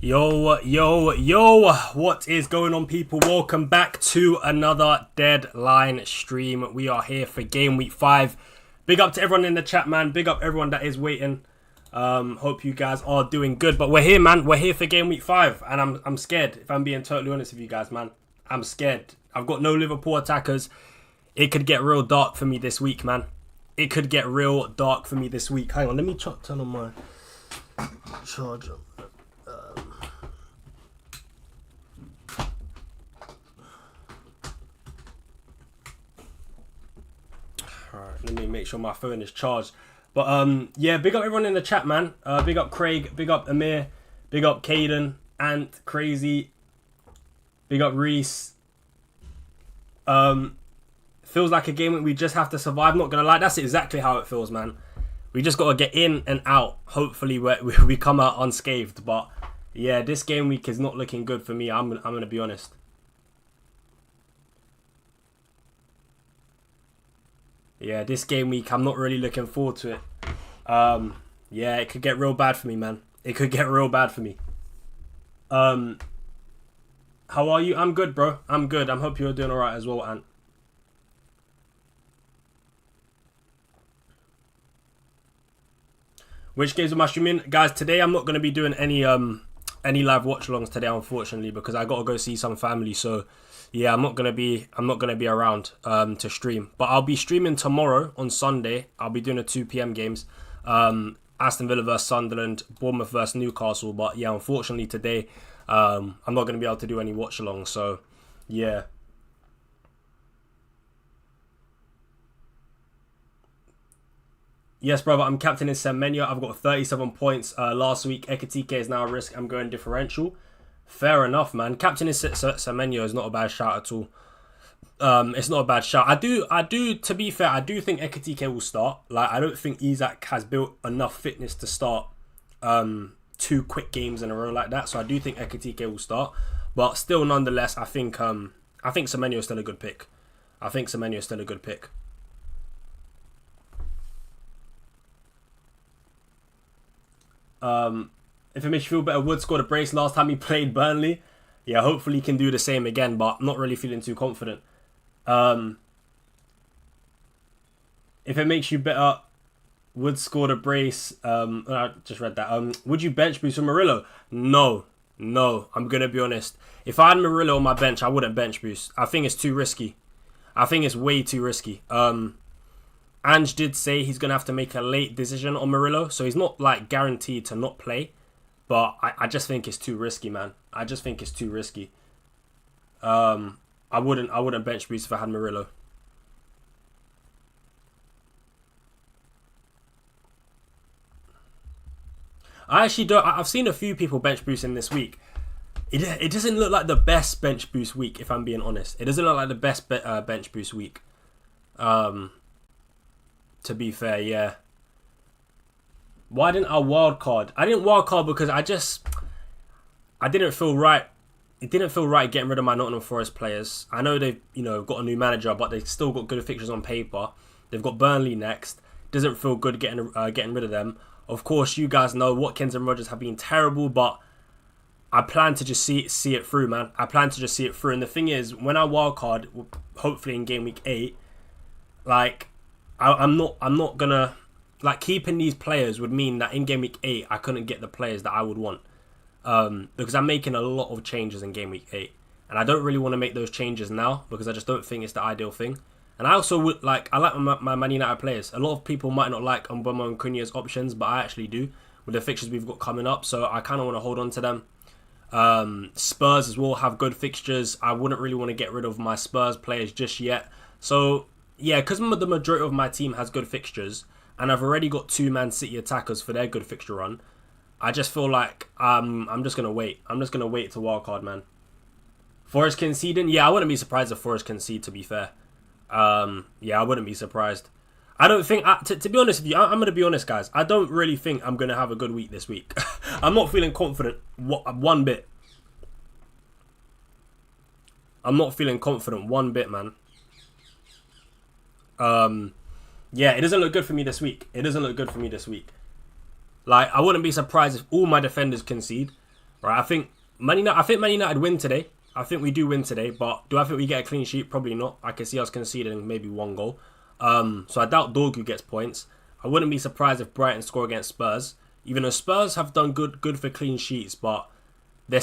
Yo, what is going on, people? Welcome back to another Deadline stream. We are here for game week 5. Big up to everyone in the chat, man. Big up everyone that is waiting. Hope you guys are doing good. But we're here, man. We're here for game week 5. And I'm scared, if I'm being totally honest with you guys, man. I'm scared. I've got no Liverpool attackers. It could get real dark for me this week, man. It could get real dark for me this week. Hang on, let me turn on my charger. Alright, let me make sure my phone is charged. But yeah, big up everyone in the chat, man. Big up Craig, big up Amir, big up Caden, Ant, Crazy, big up Reese. Feels like a game we just have to survive, not gonna lie. That's exactly how it feels, man. We just gotta get in and out. Hopefully we come out unscathed. But yeah, this game week is not looking good for me. I'm gonna be honest. Yeah, this game week, I'm not really looking forward to it. Yeah, it could get real bad for me, man. It could get real bad for me. How are you? I'm good, bro. I'm good. I hope you're doing alright as well, Ant. Which games am I streaming? Guys, today I'm not going to be doing any live watch-alongs today, unfortunately, because I got to go see some family. So yeah, I'm not gonna be around to stream, but I'll be streaming tomorrow on Sunday. I'll be doing a 2 p.m. games, Aston Villa vs Sunderland, Bournemouth vs Newcastle. But yeah, unfortunately today, I'm not gonna be able to do any watch along. So yeah. Yes, brother, I'm captain in Semenyo. I've got 37 points last week. Ekitike is now a risk. I'm going differential. Fair enough, man. Captain is Semenyo is not a bad shout at all. It's not a bad shout. I do. To be fair, I do think Ekitike will start. Like, I don't think Isak has built enough fitness to start 2 quick games in a row like that. So I do think Ekitike will start. But still, nonetheless, I think Semenyo is still a good pick. If it makes you feel better, Wood scored a brace last time he played Burnley. Yeah, hopefully he can do the same again, but I'm not really feeling too confident. If it makes you better, Wood scored a brace. I just read that. Would you bench boost for Murillo? No. I'm going to be honest. If I had Murillo on my bench, I wouldn't bench boost. I think it's too risky. I think it's way too risky. Ange did say he's going to have to make a late decision on Murillo, so he's not like guaranteed to not play. But I just think it's too risky, man. I just think it's too risky. I wouldn't bench boost if I had Murillo. I actually don't. I've seen a few people bench boosting this week. It doesn't look like the best bench boost week, if I'm being honest. It doesn't look like the best bench boost week. To be fair, yeah. Why didn't I wildcard? I didn't wildcard because I didn't feel right. It didn't feel right getting rid of my Nottingham Forest players. I know they've got a new manager, but they've still got good fixtures on paper. They've got Burnley next. Doesn't feel good getting rid of them. Of course, you guys know Watkins and Rodgers have been terrible, but I plan to just see it through, man. I plan to just see it through. And the thing is, when I wildcard, hopefully in game week 8, like I'm not gonna. Like, keeping these players would mean that in game week 8, I couldn't get the players that I would want. Because I'm making a lot of changes in game week 8. And I don't really want to make those changes now because I just don't think it's the ideal thing. And I also would I like my Man United players. A lot of people might not like MBEUMO and Cunha's options, but I actually do with the fixtures we've got coming up. So I kind of want to hold on to them. Spurs as well have good fixtures. I wouldn't really want to get rid of my Spurs players just yet. So yeah, because the majority of my team has good fixtures, and I've already got 2 Man City attackers for their good fixture run, I just feel like I'm just going to wait. I'm just going to wait to wildcard, man. Forest conceding? Yeah, I wouldn't be surprised if Forest concede, to be fair. Yeah, I wouldn't be surprised. I don't think... To be honest with you, I'm going to be honest, guys. I don't really think I'm going to have a good week this week. I'm not feeling confident one bit. I'm not feeling confident one bit, man. Yeah, it doesn't look good for me this week. Like, I wouldn't be surprised if all my defenders concede, Right, I think Man United win today. I think we do win today, but do I think we get a clean sheet? Probably not. I can see us conceding maybe 1 goal. So I doubt Dorgu gets points. I wouldn't be surprised if Brighton score against Spurs. Even though Spurs have done good for clean sheets, but they're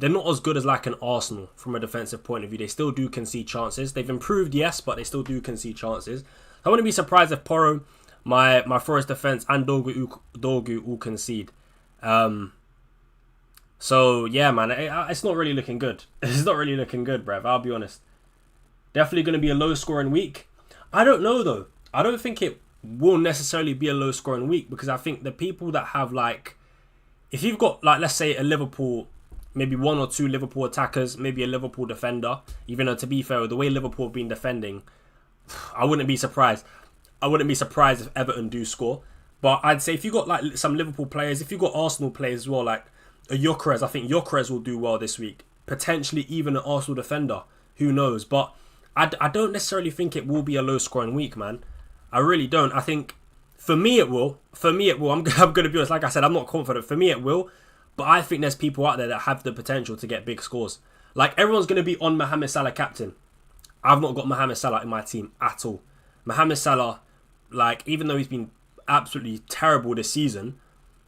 not as good as like an Arsenal from a defensive point of view. They still do concede chances. They've improved, yes, but they still do concede chances. I wouldn't be surprised if Porro, my Forest defense, and Dorgu all concede. So, yeah, man, it's not really looking good. It's not really looking good, bruv. I'll be honest. Definitely going to be a low-scoring week. I don't know, though. I don't think it will necessarily be a low-scoring week because I think the people that have, like... If you've got, like, let's say a Liverpool... Maybe 1 or 2 Liverpool attackers, maybe a Liverpool defender. Even though, to be fair, the way Liverpool have been defending, I wouldn't be surprised. I wouldn't be surprised if Everton do score. But I'd say if you've got, like, some Liverpool players, if you've got Arsenal players as well, like... A Gyökeres, I think Gyökeres will do well this week. Potentially even an Arsenal defender. Who knows? But I don't necessarily think it will be a low-scoring week, man. I really don't. I think for me it will. I'm going to be honest. Like I said, I'm not confident. For me it will. But I think there's people out there that have the potential to get big scores. Like everyone's going to be on Mohamed Salah captain. I've not got Mohamed Salah in my team at all. Mohamed Salah, like even though he's been absolutely terrible this season,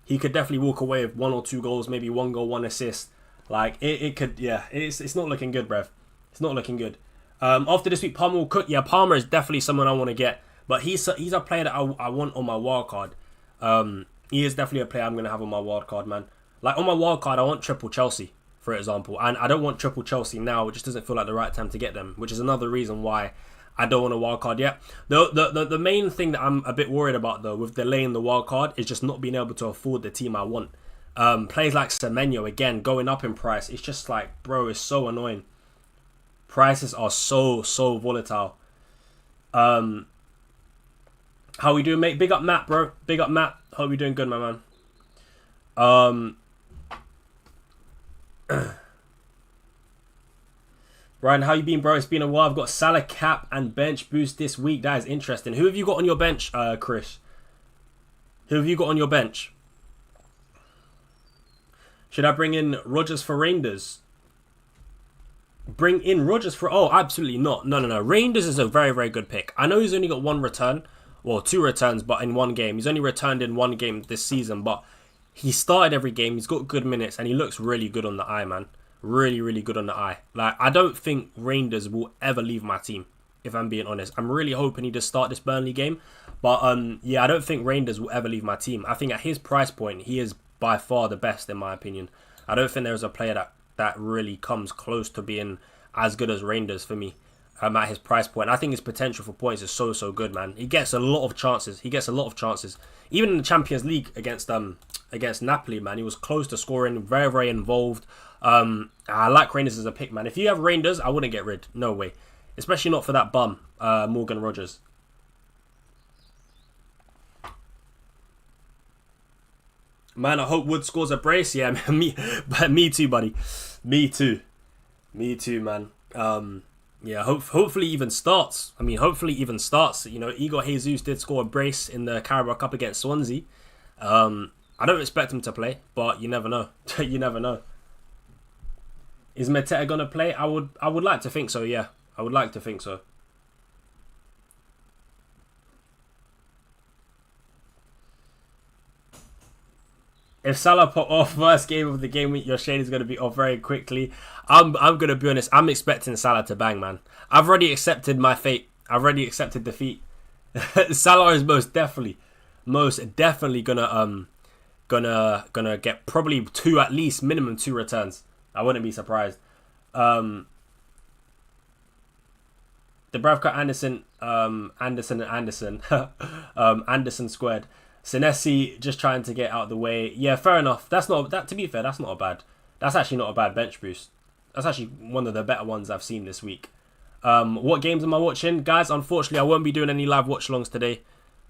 he could definitely walk away with 1 or 2 goals, maybe 1 goal, 1 assist. Like, it could, yeah, it's not looking good, bruv. It's not looking good. After this week, Palmer will cook. Yeah, Palmer is definitely someone I want to get. But he's a player that I want on my wildcard. He is definitely a player I'm going to have on my wildcard, man. Like, on my wildcard, I want triple Chelsea, for example. And I don't want triple Chelsea now. It just doesn't feel like the right time to get them, which is another reason why I don't want a wild card yet. The main thing that I'm a bit worried about, though, with delaying the wild card is just not being able to afford the team I want. Players like Semenyo, again, going up in price. It's just like, bro, it's so annoying. Prices are so volatile. How we doing, mate? Big up Matt, bro. Big up Matt. Hope you're doing good, my man. Ryan, how you been, bro? It's been a while. I've got Salah cap and bench boost this week. That is interesting. Who have you got on your bench, Chris? Who have you got on your bench? Should I bring in Rodgers for Rangers? Bring in Rodgers for... Oh, absolutely not. No. Rangers is a very good pick. I know he's only got 1 return. Well, 2 returns, but in 1 game. He's only returned in 1 game this season, but he started every game. He's got good minutes, and he looks really good on the eye, man. Really good on the eye. Like, I don't think Rangers will ever leave my team, if I'm being honest. I'm really hoping he does start this Burnley game. But, yeah, I don't think Rangers will ever leave my team. I think at his price point, he is by far the best, in my opinion. I don't think there's a player that really comes close to being as good as Rangers for me at his price point. I think his potential for points is so good, man. He gets a lot of chances. Even in the Champions League against Napoli, man, he was close to scoring, very involved. I like Rangers as a pick, man. If you have Rangers, I wouldn't get rid. No way. Especially not for that bum, Morgan Rogers. Man, I hope Wood scores a brace. Yeah, me too, buddy. Me too, man. Yeah, hopefully even starts. You know, Igor Jesus did score a brace in the Carabao Cup against Swansea. I don't expect him to play, but you never know. You never know. Is Mateta gonna play? I would like to think so. Yeah, I would like to think so. If Salah put off first game of the game week, your shade is going to be off very quickly. I'm going to be honest. I'm expecting Salah to bang, man. I've already accepted my fate. I've already accepted defeat. Salah is most definitely gonna get probably 2, at least minimum 2 returns. I wouldn't be surprised. The Bravka Anderson squared. Senesi just trying to get out of the way. Yeah, fair enough. To be fair, that's not a bad. That's actually not a bad bench boost. That's actually one of the better ones I've seen this week. What games am I watching? Guys, unfortunately, I won't be doing any live watch-alongs today.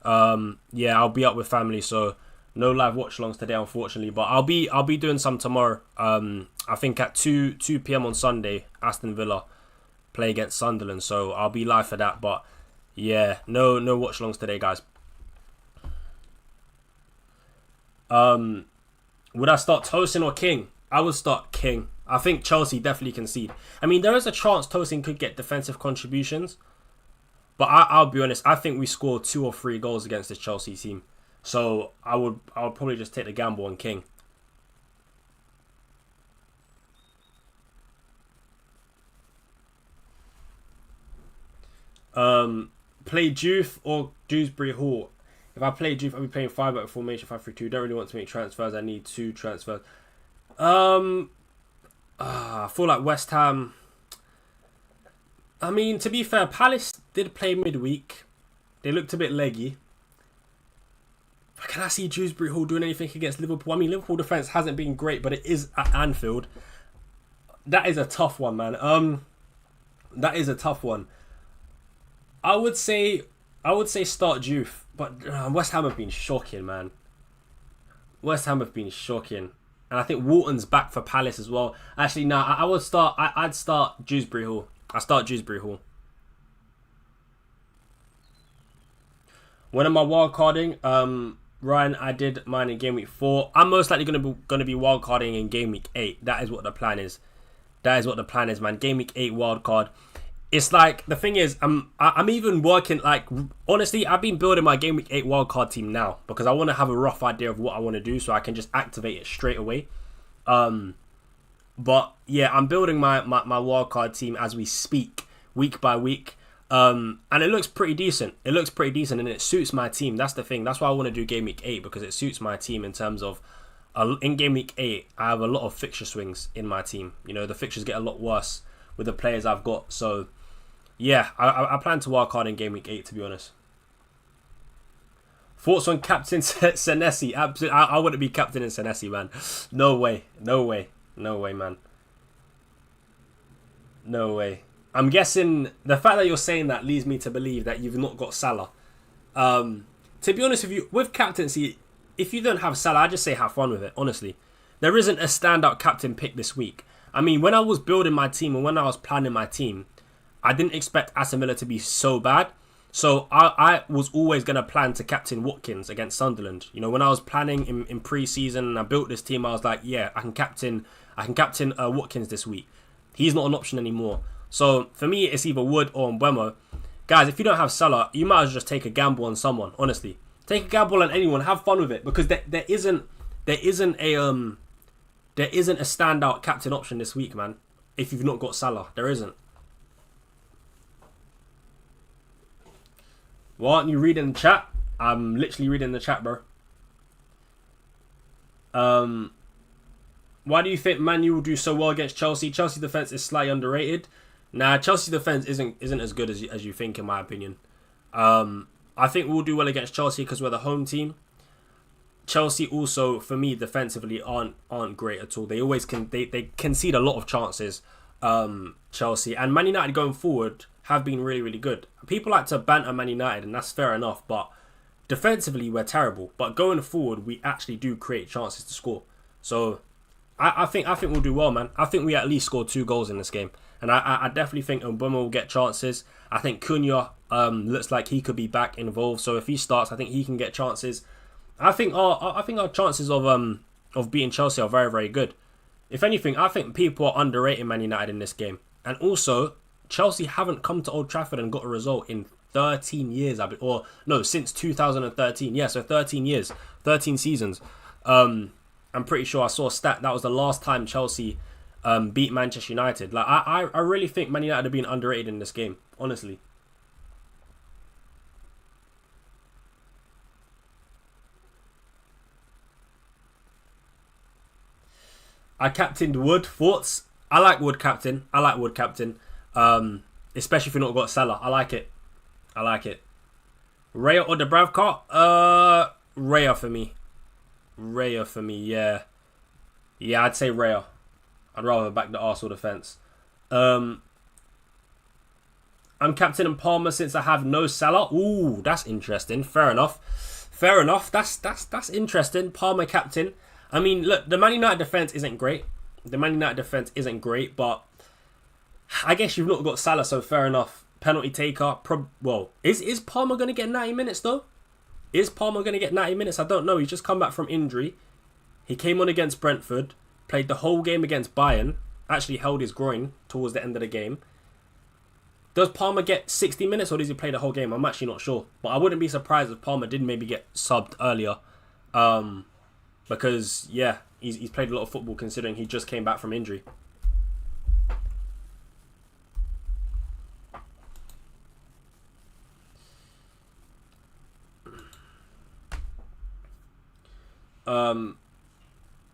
Yeah, I'll be up with family, so no live watch-alongs today, unfortunately. But I'll be doing some tomorrow. I think at 2 p.m. on Sunday, Aston Villa play against Sunderland, so I'll be live for that. But yeah, no watch-alongs today, guys. Would I start Tosin or King? I would start King. I think Chelsea definitely concede. I mean, there is a chance Tosin could get defensive contributions. But I'll be honest, I think we scored 2 or 3 goals against this Chelsea team. So I would probably just take the gamble on King. Play Juve or Dewsbury Hall. If I play Juve, I'll be playing 5-back formation, 5-3-2. Don't really want to make transfers. I need 2 transfers. I feel like West Ham. I mean, to be fair, Palace did play midweek. They looked a bit leggy. But can I see Dewsbury Hall doing anything against Liverpool? I mean, Liverpool defence hasn't been great, but it is at Anfield. That is a tough one, man. That is a tough one. I would say start Juve, but West Ham have been shocking, man. West Ham have been shocking. And I think Walton's back for Palace as well. Actually, no, I'd start Dewsbury Hall. I start Dewsbury Hall. When am I wildcarding? Ryan, I did mine in game week 4. I'm most likely gonna be wildcarding in game week 8. That is what the plan is. That is what the plan is, man. Game week 8 wildcard. It's like, the thing is, I'm even working, like, honestly, I've been building my game week 8 wildcard team now because I want to have a rough idea of what I want to do so I can just activate it straight away. But yeah, I'm building my wildcard team as we speak, week by week. And it looks pretty decent. It looks pretty decent and it suits my team. That's the thing. That's why I want to do game week 8 because it suits my team in terms of, in game week 8, I have a lot of fixture swings in my team. You know, the fixtures get a lot worse with the players I've got. So yeah, I plan to wildcard in game week 8, to be honest. Thoughts on Captain Senesi? Absolutely, I wouldn't be captain in Senesi, man. No way. No way. No way, man. No way. I'm guessing the fact that you're saying that leads me to believe that you've not got Salah. To be honest with you, with captaincy, if you don't have Salah, I just say have fun with it, honestly. There isn't a standout captain pick this week. I mean, when I was building my team and when I was planning my team, I didn't expect Aston Villa to be so bad. So I was always going to plan to captain Watkins against Sunderland. You know, when I was planning in pre-season and I built this team, I was like, yeah, I can captain Watkins this week. He's not an option anymore. So for me, it's either Wood or MBEUMO. Guys, if you don't have Salah, you might as well just take a gamble on someone, honestly. Take a gamble on anyone. Have fun with it because there isn't a standout captain option this week, man. If you've not got Salah, there isn't. Why aren't you reading the chat? I'm literally reading the chat, bro. Why do you think Man U will do so well against Chelsea? Chelsea defense is slightly underrated. Nah, Chelsea defense isn't as good as you think, in my opinion. I think we'll do well against Chelsea because we're the home team. Chelsea also, for me, defensively aren't great at all. They always they concede a lot of chances. Chelsea and Man United going forward have been really, really good. People like to banter Man United, and that's fair enough, but defensively we're terrible. But going forward, we actually do create chances to score. So I think we'll do well, man. I think we at least scored 2 goals in this game, and I definitely think MBEUMO will get chances. I think Cunha looks like he could be back involved. So if he starts, I think he can get chances. I think our chances of beating Chelsea are very, very good. If anything, I think people are underrating Man United in this game. And also, Chelsea haven't come to Old Trafford and got a result in 13 years, since 2013. Yeah, so 13 years, 13 seasons. I'm pretty sure I saw a stat that was the last time Chelsea beat Manchester United. Like I really think Man United have been underrated in this game, honestly. I captained Wood. Thoughts? I like Wood captain. Especially if you've not got Salah. I like it. Raya or Dubravka? Raya for me, yeah. Yeah, I'd say Raya. I'd rather back the Arsenal defence. I'm captaining Palmer since I have no Salah. Ooh, that's interesting. Fair enough. That's interesting. Palmer captain. I mean, look, the Man United defence isn't great. But I guess you've not got Salah, so fair enough. Penalty taker. Is Palmer going to get 90 minutes, though? Is Palmer going to get 90 minutes? I don't know. He's just come back from injury. He came on against Brentford, played the whole game against Bayern, actually held his groin towards the end of the game. Does Palmer get 60 minutes or does he play the whole game? I'm actually not sure. But I wouldn't be surprised if Palmer did maybe get subbed earlier. Because, yeah, he's played a lot of football considering he just came back from injury.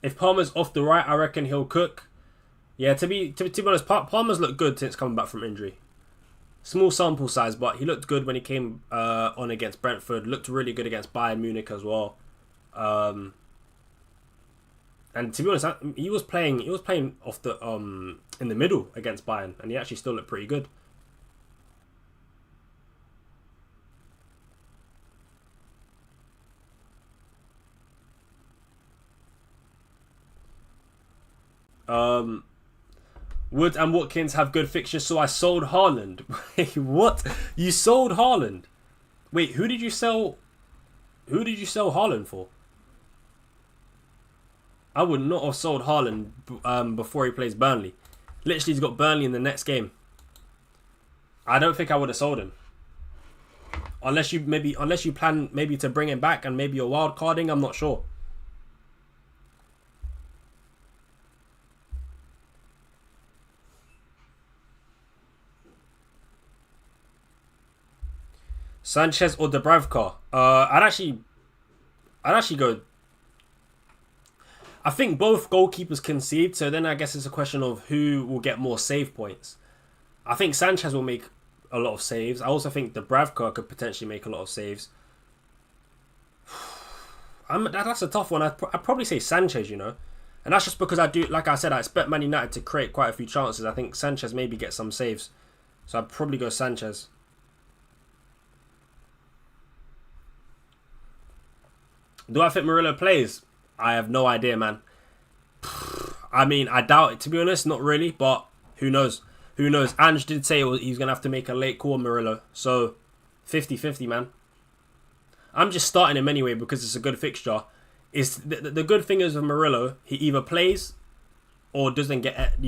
If Palmer's off the right, I reckon he'll cook. Yeah, to be honest, Palmer's looked good since coming back from injury. Small sample size, but he looked good when he came on against Brentford. Looked really good against Bayern Munich as well. And to be honest, he was playing off the in the middle against Bayern, and he actually still looked pretty good. Wood and Watkins have good fixtures, so I sold Haaland. Wait, what? You sold Haaland? Wait, who did you sell? Who did you sell Haaland for? I would not have sold Haaland before he plays Burnley. Literally, he's got Burnley in the next game. I don't think I would have sold him. Unless you plan maybe to bring him back and maybe you're wild carding, I'm not sure. Sanchez or Dubravka? I'd actually go. I think both goalkeepers concede, so then I guess it's a question of who will get more save points. I think Sanchez will make a lot of saves. I also think Dubravka could potentially make a lot of saves. That's a tough one. I'd probably say Sanchez, you know. And that's just because I expect Man United to create quite a few chances. I think Sanchez maybe gets some saves. So I'd probably go Sanchez. Do I think Murillo plays? I have no idea, man. I mean, I doubt it, to be honest. Not really, but who knows? Who knows? Ange did say he's going to have to make a late call on Murillo. So, 50-50, man. I'm just starting him anyway because it's a good fixture. The good thing is with Murillo, he either plays or he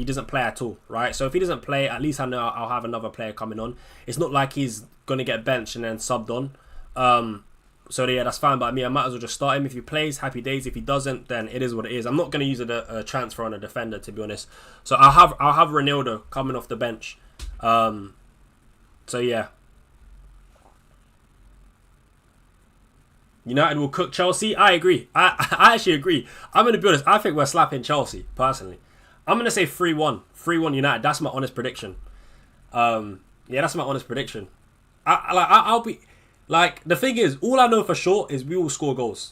doesn't play at all, right? So if he doesn't play, at least I know I'll have another player coming on. It's not like he's going to get benched and then subbed on. So yeah, that's fine by me. I might as well just start him. If he plays, happy days. If he doesn't, then it is what it is. I'm not going to use a transfer on a defender, to be honest. So I'll have Ronaldo coming off the bench. So yeah. United will cook Chelsea. I agree. I actually agree. I'm going to be honest. I think we're slapping Chelsea, personally. I'm going to say 3-1. 3-1 United. That's my honest prediction. Yeah, that's my honest prediction. I'll be... Like, the thing is, all I know for sure is we will score goals.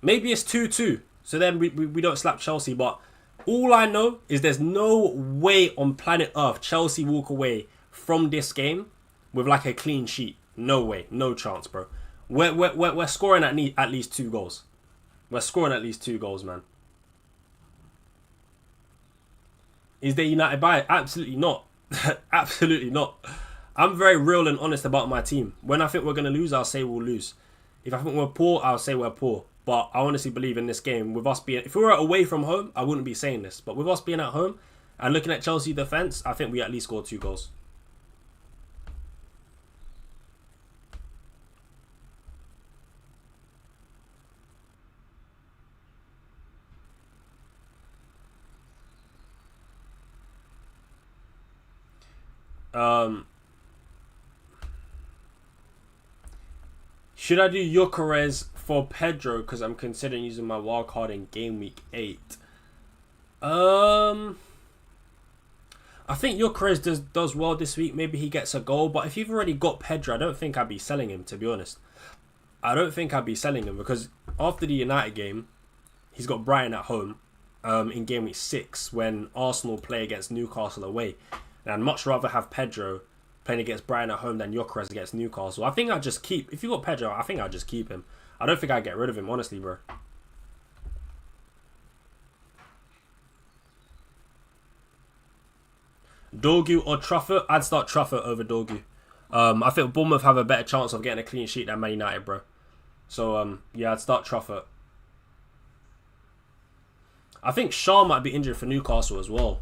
Maybe it's 2-2, so then we don't slap Chelsea, but all I know is there's no way on planet Earth Chelsea walk away from this game with like a clean sheet. No way, no chance, bro. We're scoring at least 2 goals. We're scoring at least 2 goals, man. Is there United by? Absolutely not. Absolutely not. I'm very real and honest about my team. When I think we're going to lose, I'll say we'll lose. If I think we're poor, I'll say we're poor. But I honestly believe in this game, with us being... If we were away from home, I wouldn't be saying this. But with us being at home and looking at Chelsea defence, I think we at least score 2 goals. Should I do Gyökeres for Pedro because I'm considering using my wildcard in game week 8? I think Gyökeres does well this week. Maybe he gets a goal. But if you've already got Pedro, I don't think I'd be selling him, to be honest. I don't think I'd be selling him because after the United game, he's got Brighton at home in game week 6 when Arsenal play against Newcastle away. And I'd much rather have Pedro playing against Brighton at home than Gyökeres against Newcastle. I think I'd just keep... If you got Pedro, I think I'd just keep him. I don't think I'd get rid of him, honestly, bro. Dorgu or Truffert? I'd start Truffert over Dorgu. I think Bournemouth have a better chance of getting a clean sheet than Man United, bro. So, yeah, I'd start Truffert. I think Shaw might be injured for Newcastle as well.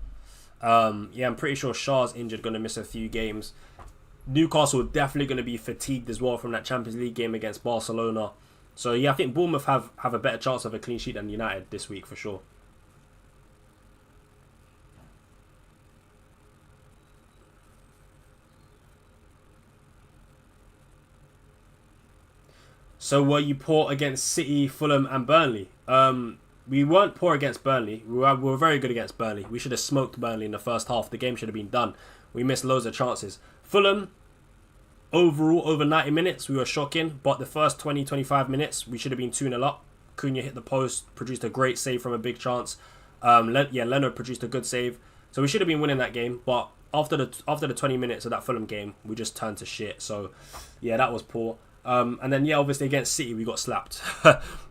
Yeah, I'm pretty sure Shaw's injured, going to miss a few games. Newcastle definitely going to be fatigued as well from that Champions League game against Barcelona. So yeah, I think Bournemouth have a better chance of a clean sheet than United this week for sure. So were you poor against City, Fulham and Burnley? We weren't poor against Burnley. We were very good against Burnley. We should have smoked Burnley in the first half. The game should have been done. We missed loads of chances. Fulham, overall, over 90 minutes, we were shocking. But the first 20-25 minutes, we should have been 2-0 up. Cunha hit the post, produced a great save from a big chance. Leonard produced a good save. So we should have been winning that game. But after the 20 minutes of that Fulham game, we just turned to shit. So, yeah, that was poor. And then, yeah, obviously against City, we got slapped.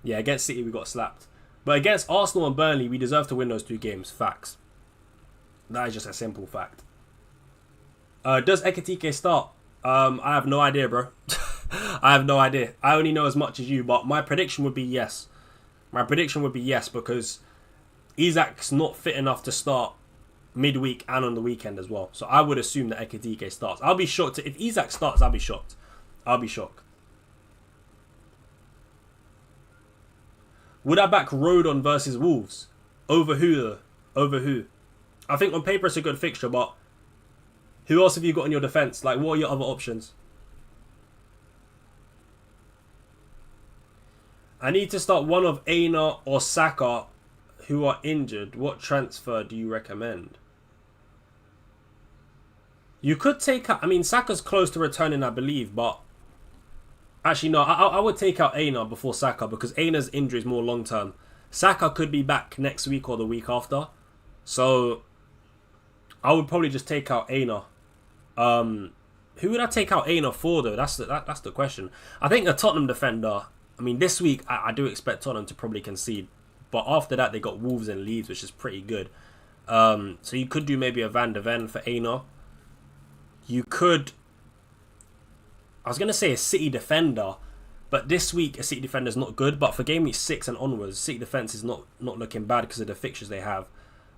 Yeah, against City, we got slapped. But against Arsenal and Burnley, we deserve to win those 2 games. Facts. That is just a simple fact. Does Ekitike start? I have no idea, bro. I have no idea. I only know as much as you, but my prediction would be yes. My prediction would be yes, because Isak's not fit enough to start midweek and on the weekend as well. So I would assume that Ekitike starts. I'll be shocked. If Isak starts, I'll be shocked. I'll be shocked. Would I back Rodon versus Wolves? Over who though? Over who? I think on paper it's a good fixture, but who else have you got in your defence? Like, what are your other options? I need to start one of Aina or Saka who are injured. What transfer do you recommend? You could take out... I mean, Saka's close to returning, I believe, but... Actually, no, I would take out Aina before Saka because Aina's injury is more long-term. Saka could be back next week or the week after. So, I would probably just take out Aina. Who would I take out Aina for, though? That's the question. I think a Tottenham defender... I mean, this week, I do expect Tottenham to probably concede. But after that, they got Wolves and Leeds, which is pretty good. So, you could do maybe a Van de Ven for Aina. You could... I was going to say a City defender, but this week a City defender is not good. But for game week 6 and onwards, City defence is not looking bad because of the fixtures they have.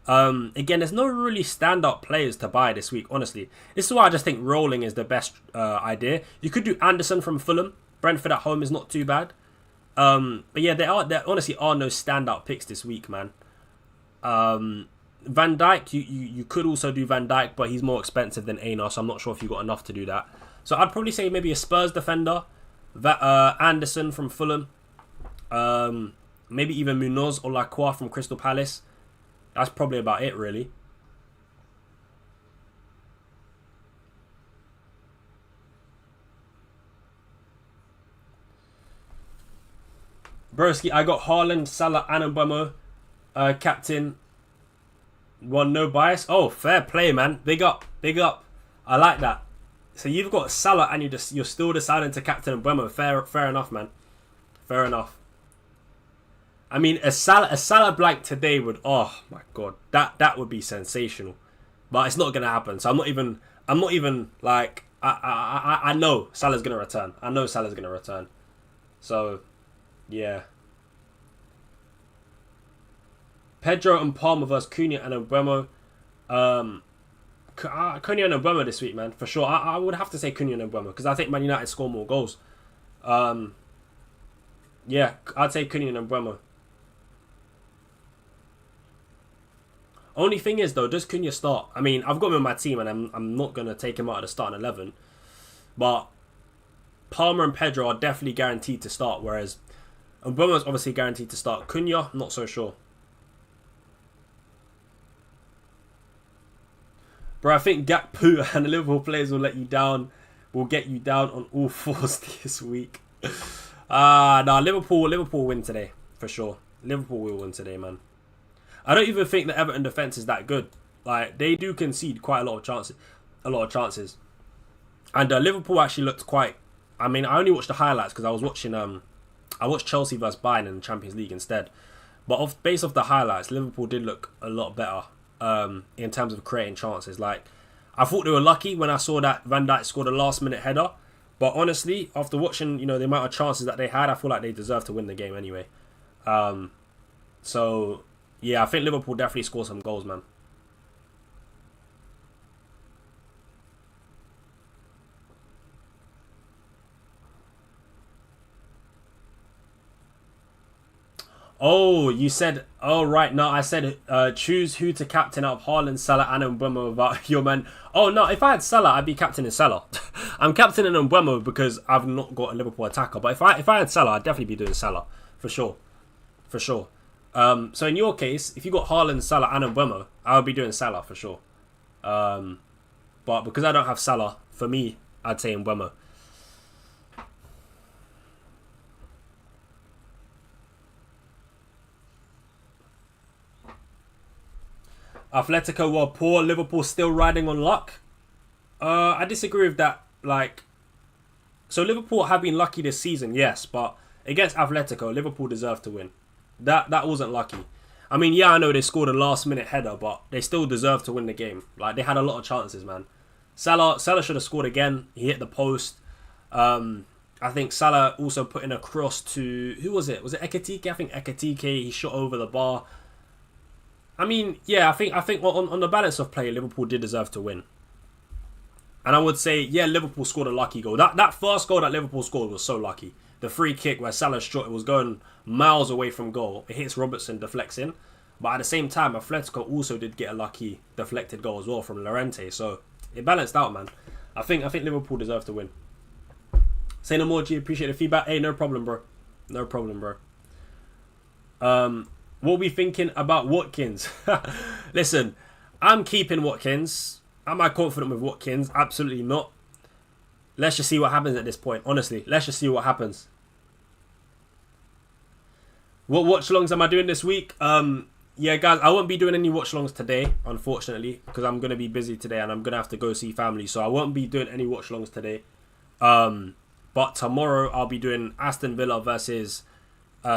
Again, there's no really standout players to buy this week, honestly. This is why I just think rolling is the best idea. You could do Anderson from Fulham. Brentford at home is not too bad. But yeah, there honestly are no standout picks this week, man. Van Dijk, you could also do Van Dijk, but he's more expensive than Aina, so I'm not sure if you got enough to do that. So I'd probably say maybe a Spurs defender, Anderson from Fulham, maybe even Munoz or Lacroix from Crystal Palace. That's probably about it, really. Broski, I got Haaland, Salah, and MBEUMO, captain. One, no bias. Oh, fair play, man. Big up, big up. I like that. So you've got Salah and you're still deciding to captain MBEUMO. Fair enough, man. Fair enough. I mean, a Salah blank today would, oh my god, that would be sensational. But it's not gonna happen. So I'm not even like I know Salah's gonna return. I know Salah's gonna return. So yeah. Pedro and Palmer versus Cunha and MBEUMO. Cunha and MBEUMO this week, man, for sure. I would have to say Cunha and MBEUMO because I think Man United score more goals. Yeah, I'd say Cunha and MBEUMO. Only thing is, though, does Cunha start? I mean, I've got him in my team, and I'm not going to take him out of the starting 11. But Palmer and Pedro are definitely guaranteed to start, whereas MBEUMO is obviously guaranteed to start. Cunha, not so sure. Bro, I think Gakpo and the Liverpool players will get you down on all fours this week. Nah, Liverpool win today, for sure. Liverpool will win today, man. I don't even think the Everton defence is that good. Like, they do concede quite a lot of chances. And Liverpool actually looked quite... I mean, I only watched the highlights because I was watching... I watched Chelsea versus Bayern in the Champions League instead. But based off the highlights, Liverpool did look a lot better in terms of creating chances. Like, I thought they were lucky when I saw that Van Dijk scored a last-minute header. But honestly, after watching, you know, the amount of chances that they had, I feel like they deserve to win the game anyway. So... Yeah, I think Liverpool definitely score some goals, man. Oh, you said, oh, right. No, I said choose who to captain out of Haaland, Salah, and Mbeumo about your man. Oh, no, if I had Salah, I'd be captaining Salah. I'm captaining Mbeumo because I've not got a Liverpool attacker. But if I had Salah, I'd definitely be doing Salah. For sure. For sure. So in your case, if you got Haaland, Salah, and Mbeumo, I would be doing Salah for sure. But because I don't have Salah, for me, I'd say Mbeumo. Atletico were poor. Liverpool still riding on luck. I disagree with that. Like, so Liverpool have been lucky this season, yes, but against Atletico, Liverpool deserved to win. That wasn't lucky. I mean, yeah, I know they scored a last-minute header, but they still deserved to win the game. Like, they had a lot of chances, man. Salah should have scored again. He hit the post. I think Salah also put in a cross to... Who was it? Was it Ekitike? I think Ekitike, he shot over the bar. I mean, yeah, I think on the balance of play, Liverpool did deserve to win. And I would say, yeah, Liverpool scored a lucky goal. That first goal that Liverpool scored was so lucky. The free kick where Salah shot, it was going miles away from goal. It hits Robertson, deflects in. But at the same time, Atletico also did get a lucky deflected goal as well from Llorente. So it balanced out, man. I think Liverpool deserved to win. Say no more, G. Appreciate the feedback. Hey, no problem, bro. No problem, bro. What are we thinking about Watkins? Listen, I'm keeping Watkins. Am I confident with Watkins? Absolutely not. Let's just see what happens at this point. Honestly, let's just see what happens. What watch-alongs am I doing this week? Yeah, guys, I won't be doing any watch-alongs today, unfortunately, because I'm going to be busy today and I'm going to have to go see family. So I won't be doing any watch-alongs today. But tomorrow I'll be doing Aston Villa versus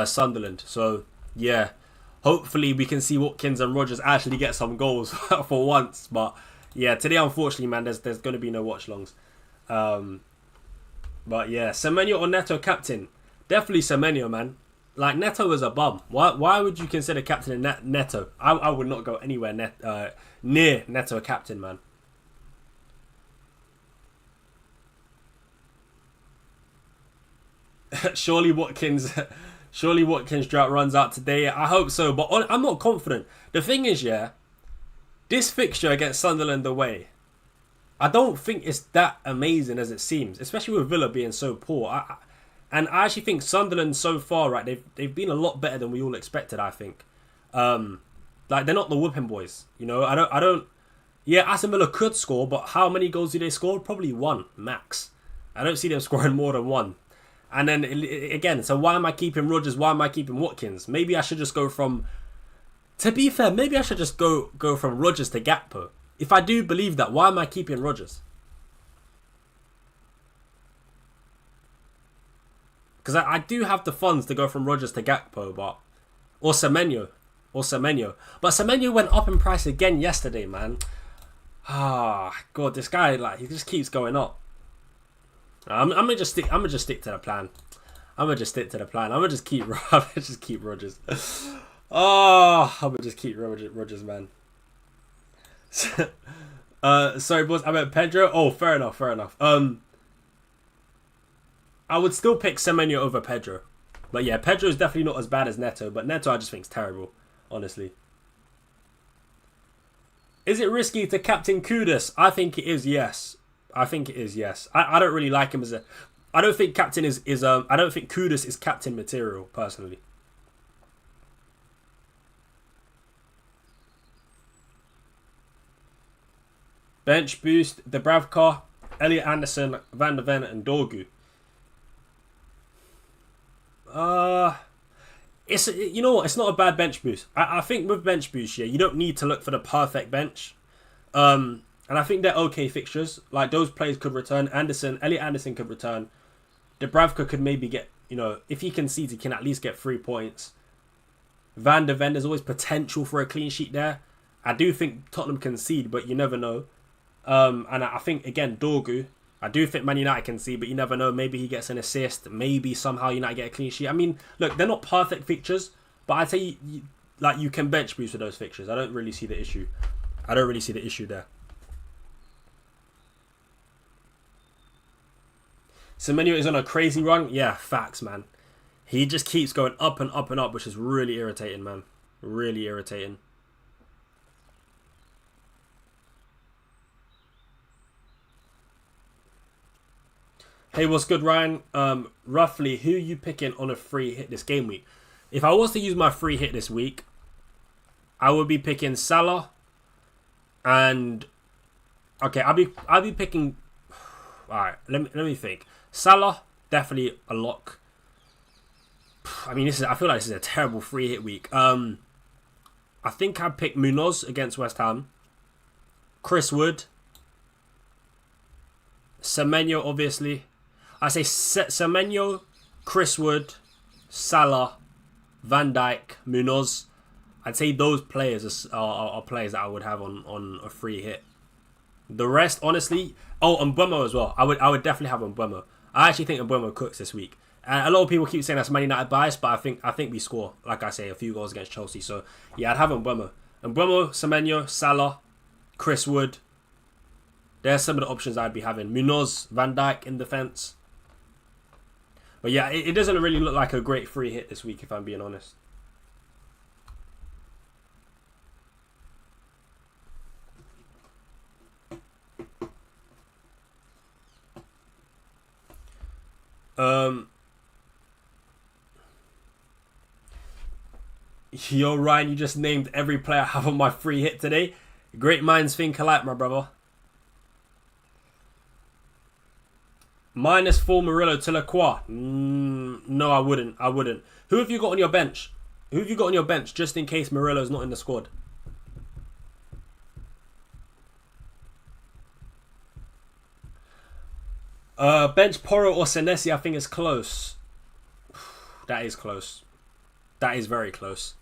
Sunderland. So, yeah. Hopefully we can see Watkins and Rodgers actually get some goals for once. But, yeah, today, unfortunately, man, there's going to be no watch-alongs. But, yeah, Semenyo or Neto captain? Definitely Semenyo, man. Like, Neto is a bum. Why would you consider captaining Neto? I would not go anywhere near Neto captain, man. Surely Watkins drought runs out today. I hope so, but I'm not confident. The thing is, yeah, this fixture against Sunderland away, I don't think it's that amazing as it seems, especially with Villa being so poor. And I actually think Sunderland so far, right, they've been a lot better than we all expected, I think. Like, they're not the whooping boys, you know. I don't. Yeah, Aston Villa could score, but how many goals do they score? Probably one, max. I don't see them scoring more than one. And then, again, so why am I keeping Rodgers? Why am I keeping Watkins? Maybe I should just go from... To be fair, maybe I should just go from Rodgers to Gakpo. If I do believe that, why am I keeping Rodgers? Because I do have the funds to go from Rodgers to Gakpo, but... Or Semenyo. But Semenyo went up in price again yesterday, man. Ah, God, this guy, like, he just keeps going up. I'm gonna just stick to the plan. I'm gonna just keep Rodgers. Oh, I'm gonna just keep Rodgers, man. Sorry, boss. I meant Pedro. Oh, fair enough. I would still pick Semenyo over Pedro, but yeah, Pedro is definitely not as bad as Neto. But Neto, I just think is terrible, honestly. Is it risky to captain Kudus? I think it is. Yes. I don't really like him as a... I don't think captain is I don't think Kudus is captain material, personally. Bench boost, Dubravka, Elliot Anderson, Van der Ven and Dorgu. It's, you know what, it's not a bad bench boost. I think with bench boost, yeah, you don't need to look for the perfect bench. And I think they're okay fixtures. Like, those players could return. Elliot Anderson could return. Dubravka could maybe get, you know, if he concedes, he can at least get 3 points. Van der Ven, there's always potential for a clean sheet there. I do think Tottenham concede, but you never know. And I think, again, Dorgu, I do think Man United can see, but you never know. Maybe he gets an assist. Maybe somehow United get a clean sheet. I mean, look, they're not perfect fixtures, but I'd say like you can bench boost with those fixtures. I don't really see the issue. I don't really see the issue there. Semenyo is on a crazy run. Yeah, facts, man. He just keeps going up and up and up, which is really irritating, man. Really irritating. Hey, what's good, Ryan? Roughly, who are you picking on a free hit this game week? If I was to use my free hit this week, I would be picking Salah, and okay, I'll be picking. All right, let me think. Salah, definitely a lock. I mean, I feel like this is a terrible free hit week. I think I'd pick Munoz against West Ham. Chris Wood. Semenyo, obviously. I say Semenyo, Chris Wood, Salah, Van Dijk, Munoz. I'd say those players are players that I would have on a free hit. The rest, honestly... Oh, and MBEUMO as well. I would definitely have MBEUMO. I actually think MBEUMO cooks this week. A lot of people keep saying that's Man United bias, but I think we score, like I say, a few goals against Chelsea. So, yeah, I'd have MBEUMO. MBEUMO, Semenyo, Salah, Chris Wood. There's some of the options I'd be having. Munoz, Van Dijk in defence. But yeah, it doesn't really look like a great free hit this week, if I'm being honest. Yo, Ryan, you just named every player I have on my free hit today. Great minds think alike, my brother. -4 Murillo to Lacroix. No, I wouldn't. Who have you got on your bench? Who have you got on your bench just in case Murillo's not in the squad? Bench Porro or Senesi, I think is close. That is close. That is very close.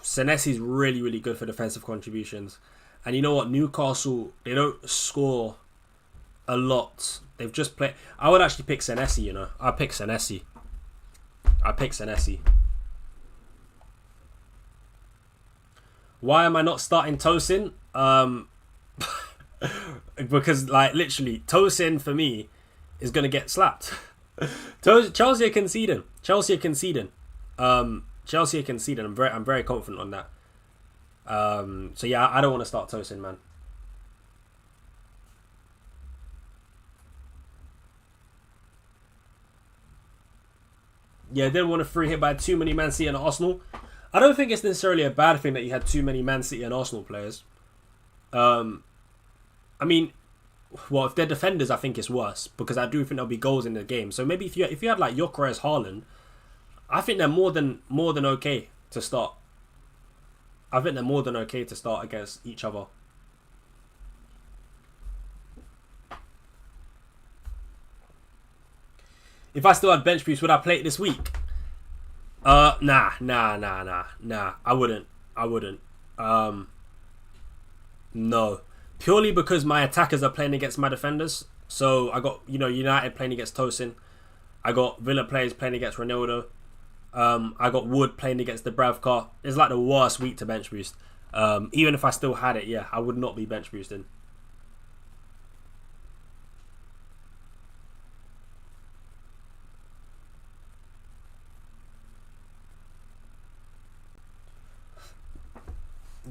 Senesi's really, really good for defensive contributions. And you know what? Newcastle, they don't score a lot. They've just played... I would actually pick Senesi, you know. I'd pick Senesi. Why am I not starting Tosin? Because, like, literally, Tosin, for me, is going to get slapped. Chelsea are conceding. I'm very confident on that. So, yeah, I don't want to start Tosin, man. Yeah, didn't want a free hit by too many Man City and Arsenal. I don't think it's necessarily a bad thing that you had too many Man City and Arsenal players. I mean, well, if they're defenders, I think it's worse because I do think there'll be goals in the game. So maybe if you had like Gyökeres, Haaland, I think they're more than okay to start. Against each other. If I still had bench boost, would I play it this week? Nah. I wouldn't. No. Purely because my attackers are playing against my defenders. So I got, United playing against Tosin. I got Villa players playing against Ronaldo. I got Wood playing against Dubravka. It's like the worst week to bench boost. Even if I still had it, yeah, I would not be bench boosting.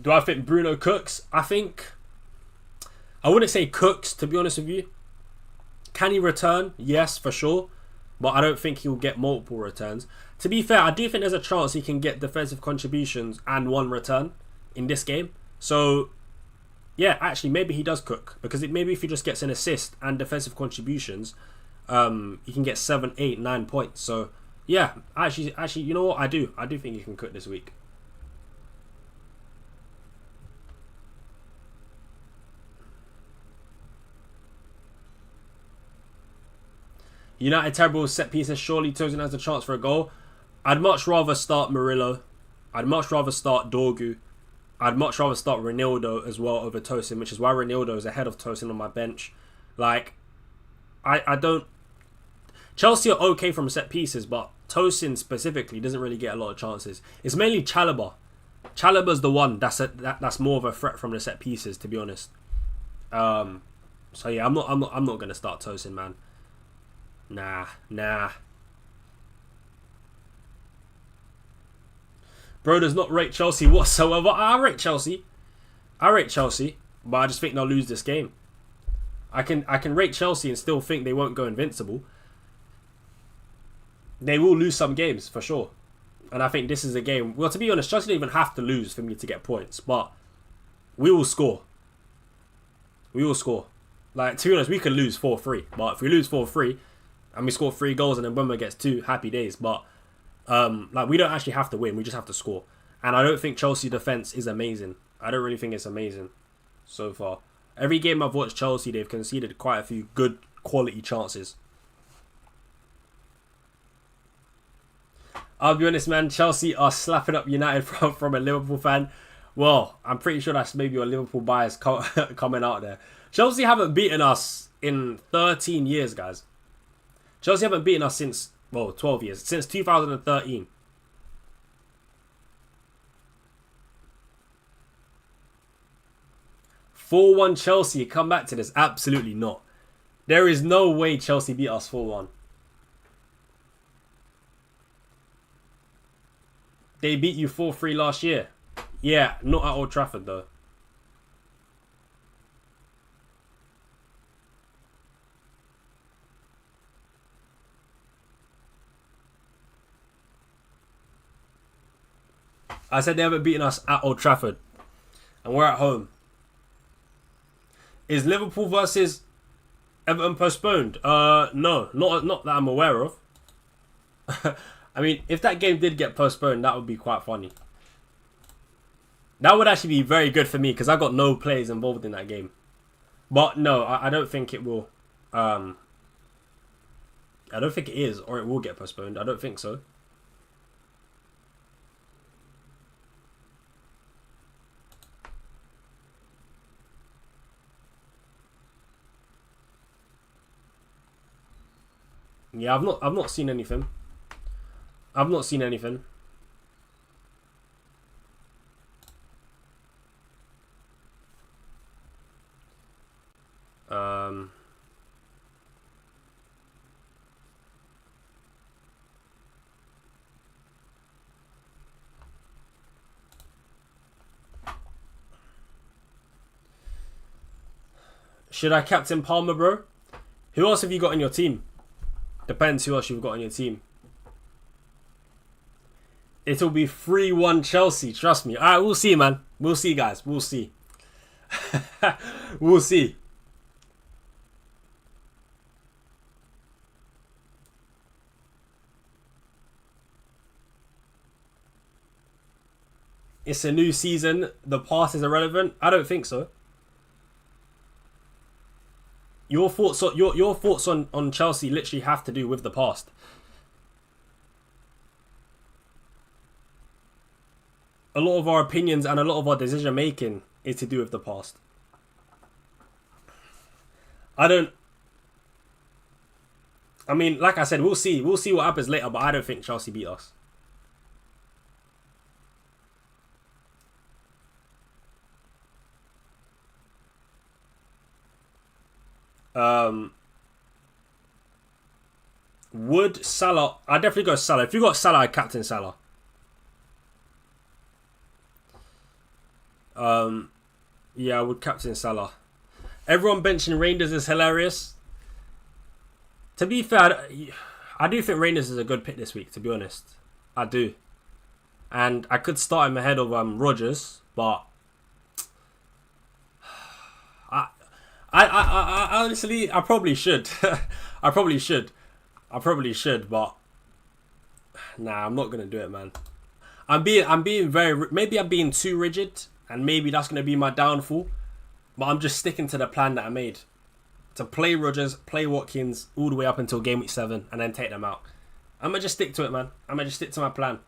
Do I think Bruno cooks? I wouldn't say cooks, to be honest with you. Can he return? Yes, for sure. But I don't think he'll get multiple returns. To be fair, I do think there's a chance he can get defensive contributions and 1 return in this game. So, yeah, actually, maybe he does cook. Because maybe if he just gets an assist and defensive contributions, he can get 7, 8, 9 points. So, yeah, actually, you know what? I do think he can cook this week. United terrible set pieces. Surely Tosin has a chance for a goal. I'd much rather start Murillo. I'd much rather start Dorgu. I'd much rather start Ronaldo as well over Tosin, which is why Ronaldo is ahead of Tosin on my bench. Like, I don't... Chelsea are okay from set pieces, but Tosin specifically doesn't really get a lot of chances. It's mainly Chalobah. Chalobah's the one that's more of a threat from the set pieces, to be honest. So yeah, I'm not gonna start Tosin, man. Nah. Bro does not rate Chelsea whatsoever. I rate Chelsea, but I just think they'll lose this game. I can rate Chelsea and still think they won't go invincible. They will lose some games for sure. And I think this is a game. Well, to be honest, Chelsea don't even have to lose for me to get points, but we will score. Like, to be honest, we could lose 4-3, but if we lose 4-3 and we score 3 goals and then Mbeumo gets 2, happy days. But like, we don't actually have to win, we just have to score. And I don't think Chelsea defense is amazing. I don't really think it's amazing so far. Every game I've watched Chelsea, they've conceded quite a few good quality chances. I'll be honest, man, Chelsea are slapping up United from a Liverpool fan. Well, I'm pretty sure that's maybe your Liverpool bias coming out there. Chelsea haven't beaten us in 13 years, guys. Chelsea haven't beaten us since, well, 12 years. Since 2013. (4-1) Chelsea, come back to this. Absolutely not. There is no way Chelsea beat us 4-1. They beat you 4-3 last year. Yeah, not at Old Trafford though. I said they haven't beaten us at Old Trafford. And we're at home. Is Liverpool versus Everton postponed? No, not that I'm aware of. I mean, if that game did get postponed, that would be quite funny. That would actually be very good for me because I got no players involved in that game. But no, I don't think it will. I don't think it is, or it will get postponed. I don't think so. Yeah, I've not seen anything. I've not seen anything. Should I captain Palmer, bro? Who else have you got on your team? Depends who else you've got on your team. It'll be 3-1 Chelsea, trust me. Alright, we'll see, man. We'll see, guys. We'll see. We'll see. It's a new season. The past is irrelevant. I don't think so. Your thoughts on Chelsea literally have to do with the past. A lot of our opinions and a lot of our decision making is to do with the past. I mean, like I said, we'll see. We'll see what happens later, but I don't think Chelsea beat us. Would Salah? I'd definitely go Salah. If you got Salah, I'd captain Salah. Yeah, I would captain Salah. Everyone benching Reinders is hilarious. To be fair, I do think Reinders is a good pick this week, to be honest. I do. And I could start him ahead of Rodgers, but I honestly, I probably should. I probably should, but nah, I'm not gonna do it, man. I'm being very, maybe I'm being too rigid, and maybe that's gonna be my downfall. But I'm just sticking to the plan that I made to play Rodgers, play Watkins all the way up until game week 7, and then take them out. I'm gonna just stick to it, man. I'm gonna just stick to my plan.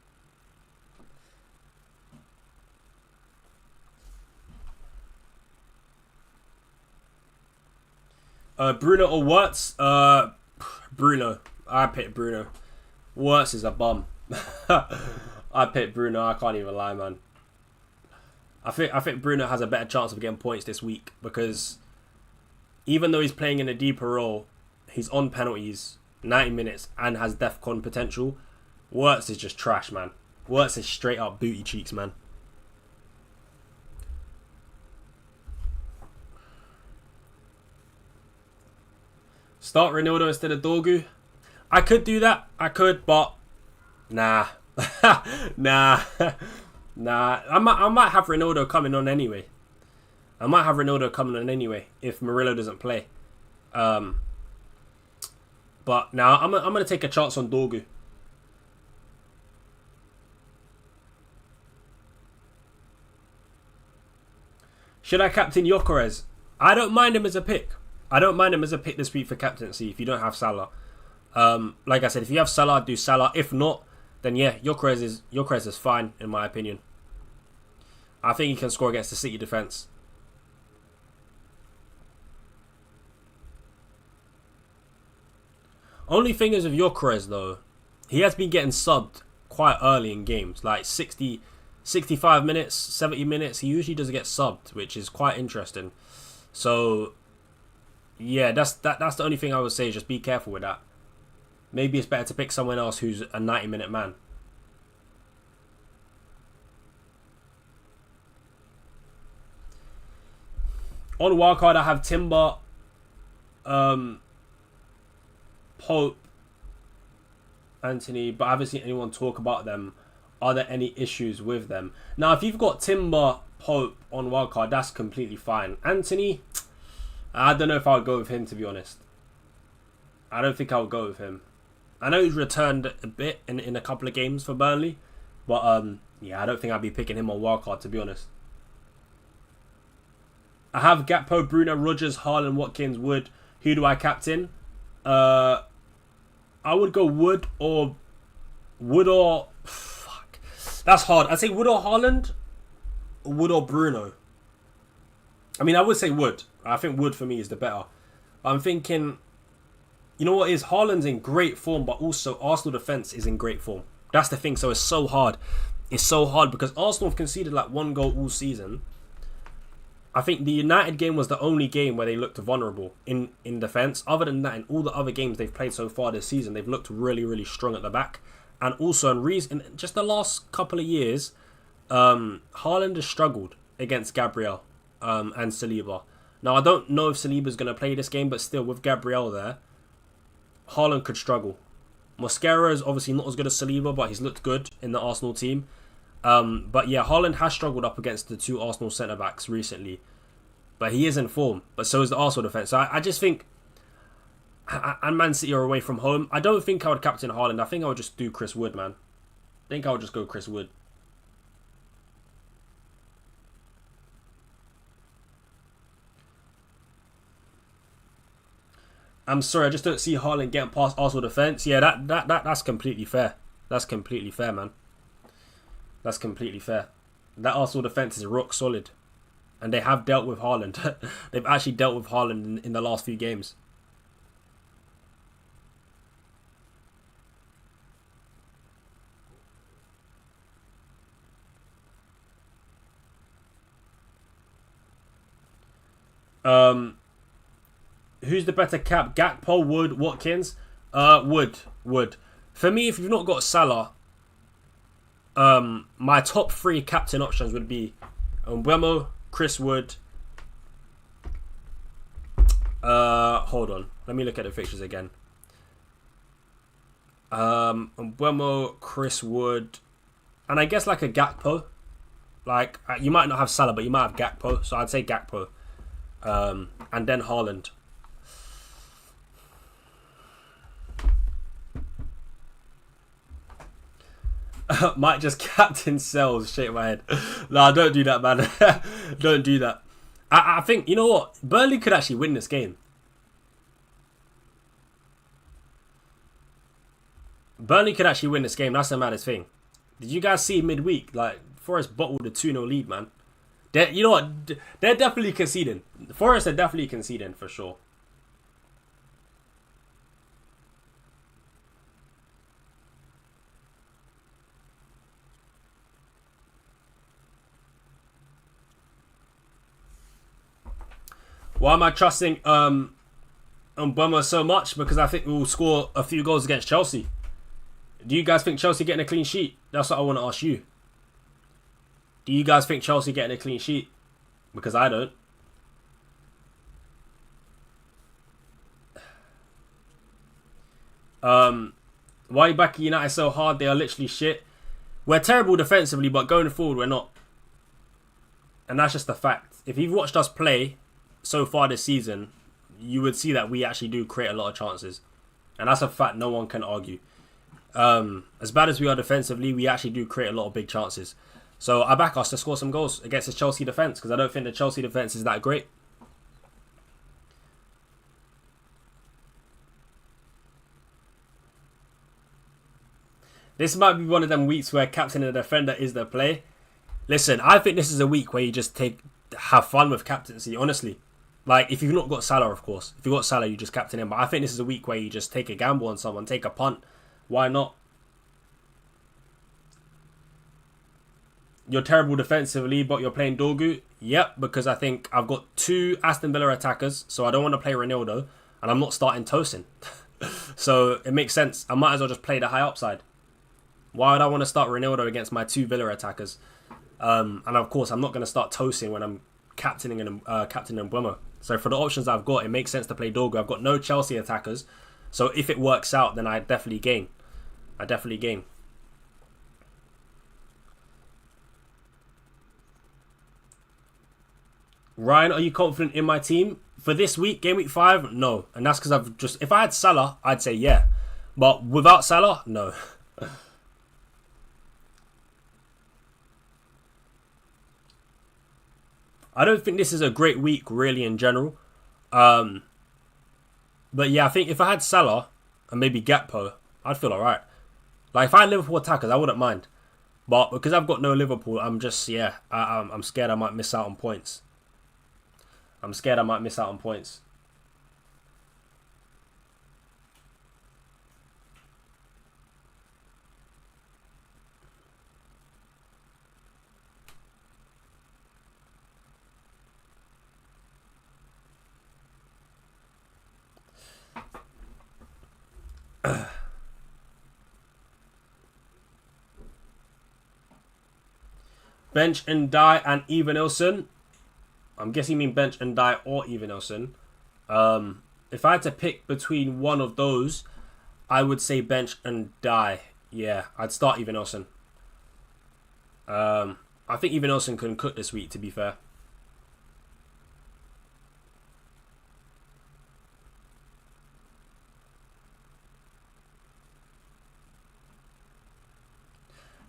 Bruno or Wirtz? Bruno. I picked Bruno. Wirtz is a bum. I picked Bruno. I can't even lie, man. I think Bruno has a better chance of getting points this week because even though he's playing in a deeper role, he's on penalties, 90 minutes, and has DEFCON potential. Wirtz is just trash, man. Wirtz is straight up booty cheeks, man. Start Ronaldo instead of Dorgu. I could do that. I could, but nah. Nah. I might have Ronaldo coming on anyway. If Murillo doesn't play. But now I'm gonna take a chance on Dorgu. Should I captain Gyökeres? I don't mind him as a pick. This week for captaincy if you don't have Salah. Like I said, if you have Salah, do Salah. If not, then yeah, Gyökeres is fine in my opinion. I think he can score against the City defence. Only thing is with Gyökeres though, he has been getting subbed quite early in games, like 60, 65 minutes, 70 minutes. He usually doesn't get subbed, which is quite interesting. So yeah, that's the only thing I would say. Just be careful with that. Maybe it's better to pick someone else who's a 90-minute man. On Wildcard, I have Timber, Pope, Anthony, but I haven't seen anyone talk about them. Are there any issues with them? Now, if you've got Timber, Pope on Wildcard, that's completely fine. Anthony, I don't know if I would go with him, to be honest. I don't think I would go with him. I know he's returned a bit in a couple of games for Burnley, but yeah, I don't think I'd be picking him on Wildcard, to be honest. I have Gakpo, Bruno, Rodgers, Haaland, Watkins, Wood. Who do I captain? I would go Wood or fuck. That's hard. I'd say Wood or Haaland, or Wood or Bruno. I mean, I would say Wood. I think Wood for me is the better. But I'm thinking, you know what is? Haaland's in great form, but also Arsenal defence is in great form. That's the thing. So it's so hard. It's so hard because Arsenal have conceded like 1 goal all season. I think the United game was the only game where they looked vulnerable in defence. Other than that, in all the other games they've played so far this season, they've looked really, really strong at the back. And also, in just the last couple of years, Haaland has struggled against Gabriel and Saliba. Now, I don't know if Saliba's going to play this game, but still, with Gabriel there, Haaland could struggle. Mosquera is obviously not as good as Saliba, but he's looked good in the Arsenal team. But yeah, Haaland has struggled up against the 2 Arsenal centre-backs recently. But he is in form. But so is the Arsenal defence. So I just think... And Man City are away from home. I don't think I would captain Haaland. I think I would just do Chris Wood, man. I think I would just go Chris Wood. I'm sorry, I just don't see Haaland getting past Arsenal defence. Yeah, that's completely fair. That's completely fair, man. That's completely fair. That Arsenal defence is rock solid. And they have dealt with Haaland. They've actually dealt with Haaland in the last few games. Who's the better cap? Gakpo, Wood, Watkins? Wood. For me, if you've not got Salah, my top 3 captain options would be MBEUMO, Chris Wood. Hold on. Let me look at the fixtures again. MBEUMO, Chris Wood, and I guess like a Gakpo. Like, you might not have Salah, but you might have Gakpo. So I'd say Gakpo. And then Haaland. Might just captain Sells. Shake my head. Nah, don't do that, man. Don't do that. I think, you know what? Burnley could actually win this game. Burnley could actually win this game. That's the maddest thing. Did you guys see midweek? Like, Forest bottled a 2-0 lead, man. You know what? They're definitely conceding. Forest are definitely conceding for sure. Why am I trusting MBEUMO so much? Because I think we will score a few goals against Chelsea. Do you guys think Chelsea getting a clean sheet? That's what I want to ask you. Do you guys think Chelsea getting a clean sheet? Because I don't. Why are you backing United so hard? They are literally shit. We're terrible defensively, but going forward, we're not. And that's just the fact. If you've watched us play so far this season, you would see that we actually do create a lot of chances. And that's a fact no one can argue. As bad as we are defensively, we actually do create a lot of big chances. So I back us to score some goals against the Chelsea defence, because I don't think the Chelsea defence is that great. This might be one of them weeks where captain and defender is the play. Listen, I think this is a week where you just have fun with captaincy, honestly. Like, if you've not got Salah, of course. If you've got Salah, you just captain him. But I think this is a week where you just take a gamble on someone, take a punt. Why not? You're terrible defensively, but you're playing Dorgu. Yep, because I think I've got 2 Aston Villa attackers, so I don't want to play Ronaldo, and I'm not starting Tosin. So it makes sense. I might as well just play the high upside. Why would I want to start Ronaldo against my 2 Villa attackers? And of course, I'm not going to start Tosin when I'm captaining MBEUMO. So for the options I've got, it makes sense to play Dorgu. I've got no Chelsea attackers, so if it works out, then I definitely gain. Ryan, are you confident in my team? For this week, game week 5, no. And that's because if I had Salah, I'd say yeah. But without Salah, no. I don't think this is a great week, really, in general. But yeah, I think if I had Salah and maybe Gakpo, I'd feel alright. Like, if I had Liverpool attackers, I wouldn't mind. But because I've got no Liverpool, I'm just, yeah, I'm scared I might miss out on points. Bench and die and even Ilson. I'm guessing you mean bench and die or even Ilson. If I had to pick between one of those, I would say bench and die. Yeah, I'd start even Ilson. I think even Ilson can cook this week, to be fair.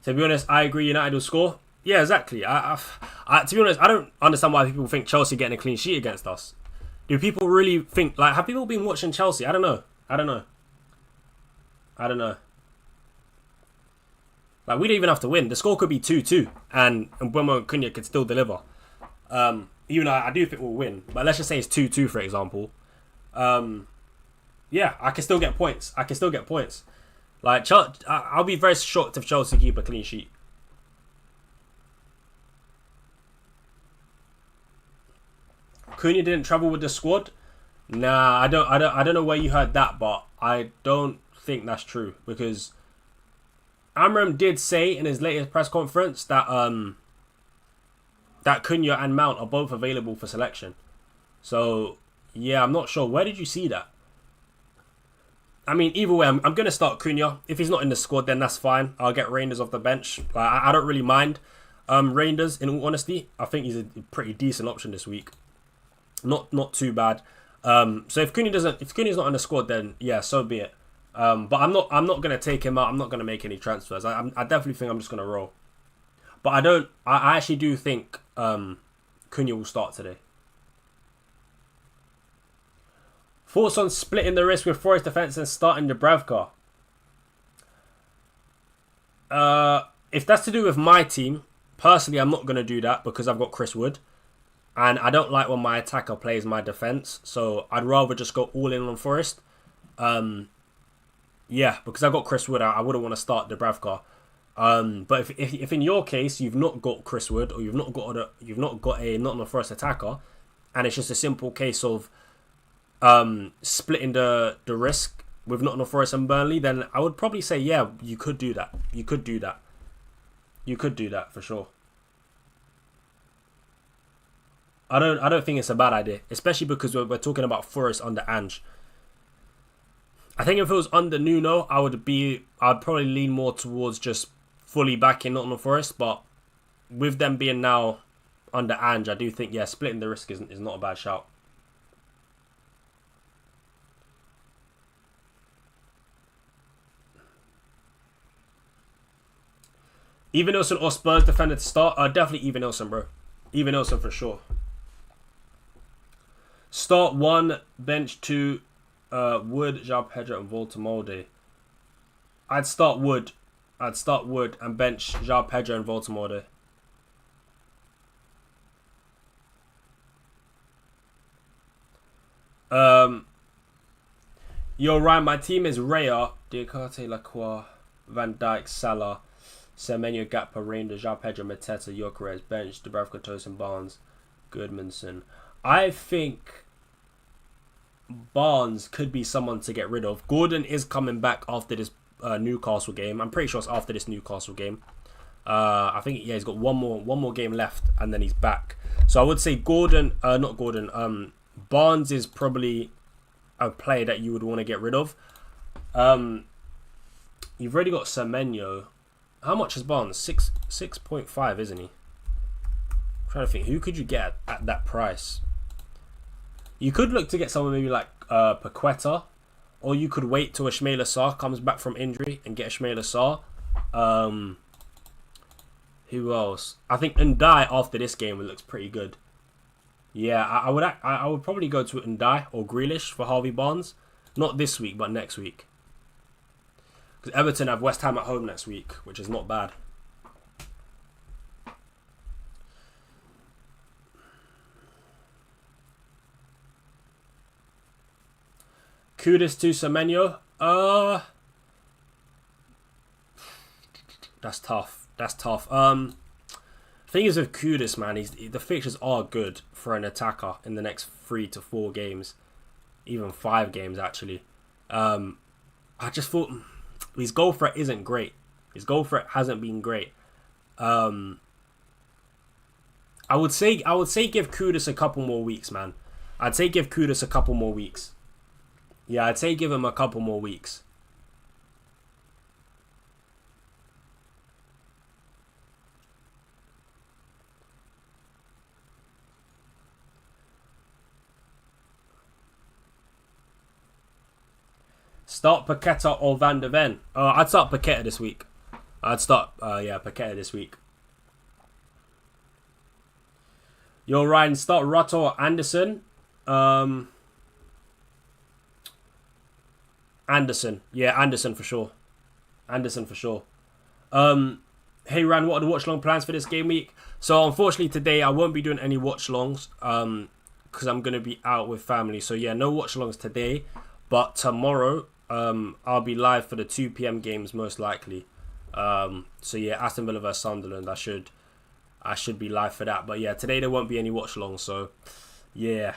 To be honest, I agree United will score. Yeah, exactly. To be honest, I don't understand why people think Chelsea getting a clean sheet against us. Do people really think... Like, have people been watching Chelsea? I don't know. Like, we don't even have to win. The score could be 2-2. And MBEUMO and Cunha could still deliver. Even though I do think we'll win. But let's just say it's 2-2, for example. Yeah, I can still get points. Like, I'll be very shocked if Chelsea keep a clean sheet. Cunha didn't travel with the squad. Nah, I don't know where you heard that, but I don't think that's true, because Amram did say in his latest press conference that that Cunha and Mount are both available for selection. So yeah, I'm not sure. Where did you see that? I mean, either way, I'm going to start Cunha. If he's not in the squad, then that's fine. I'll get Reinders off the bench. I don't really mind Reinders, in all honesty. I think he's a pretty decent option this week. Not too bad. So if Cunha's not in the squad, then yeah, so be it. But I'm not going to take him out. I'm not going to make any transfers. I definitely think I'm just going to roll. But I actually do think Cunha will start today. Thoughts on splitting the risk with Forest defence and starting Dubravka? If that's to do with my team, personally, I'm not going to do that because I've got Chris Wood. And I don't like when my attacker plays my defence. So I'd rather just go all in on Forest. Yeah, because I've got Chris Wood, I wouldn't want to start Dubravka. But if in your case you've not got Chris Wood, or you've not got a Nottingham Forest attacker, and it's just a simple case of splitting the risk with Nottingham Forest and Burnley, then I would probably say, yeah, you could do that. You could do that. You could do that for sure. I don't think it's a bad idea, especially because we're talking about Forest under Ange. I think if it was under Nuno, I'd probably lean more towards just fully backing Nottingham Forest, but with them being now under Ange, I do think, yeah, splitting the risk is not a bad shout. Even Nilsson or Spurs defender to start? Definitely Even Nilsson, bro. Even Nilsson for sure. Start 1, bench 2, Wood, João Pedro and Voltamolde. I'd start Wood and bench João Pedro and Voltamolde. Yo, Ryan, my team is Raya, Diakate, Lacroix, Van Dijk, Salah, Semenyo, Gakpo, Reinders, João Pedro, Mateta, Gyökeres, bench, Dubravka, Tosin, Barnes, Goodmanson. I think Barnes could be someone to get rid of. Gordon is coming back after this Newcastle game. I'm pretty sure it's after this Newcastle game. I think, yeah, he's got one more game left and then he's back. So I would say Barnes is probably a player that you would want to get rid of. You've already got Semenyo. How much is Barnes? 6.5, isn't he? I'm trying to think, who could you get at that price? You could look to get someone maybe like Paqueta, or you could wait till Ismaila Sarr comes back from injury and get Ismaila Sarr. Who else? I think Ndai after this game looks pretty good. Yeah, I would probably go to Ndai or Grealish for Harvey Barnes. Not this week, but next week. Because Everton have West Ham at home next week, which is not bad. Kudus to Semenyo. That's tough. Thing is with Kudus, man, the fixtures are good for an attacker in the next 3 to 4 games, even 5 games actually. I just thought his goal threat isn't great. His goal threat hasn't been great. I would say give Kudus a couple more weeks, man. I'd say give Kudus a couple more weeks. Yeah, I'd say give him a couple more weeks. Start Paqueta or Van de Ven. I'd start Paqueta this week. Paqueta this week. Yo, Ryan, start Rutter or Anderson. Anderson. Yeah, Anderson for sure. Hey, Ryan, what are the watch-along plans for this game week? So, unfortunately, today I won't be doing any watch-alongs because I'm going to be out with family. So, yeah, no watch-alongs today. But tomorrow, I'll be live for the 2 p.m. games, most likely. So, yeah, Aston Villa vs Sunderland. I should be live for that. But, yeah, today there won't be any watch-alongs. So, yeah.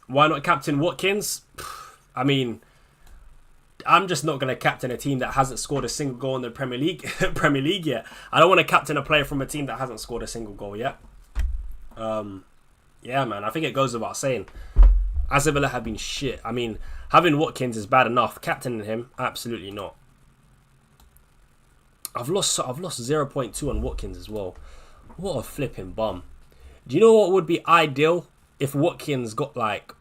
Why not captain Watkins? I mean, I'm just not going to captain a team that hasn't scored a single goal in the Premier League yet. I don't want to captain a player from a team that hasn't scored a single goal yet. Yeah, man, I think it goes without saying. Aston Villa have been shit. I mean, having Watkins is bad enough. Captaining him, absolutely not. I've lost 0.2 on Watkins as well. What a flipping bum. Do you know what would be ideal? If Watkins got like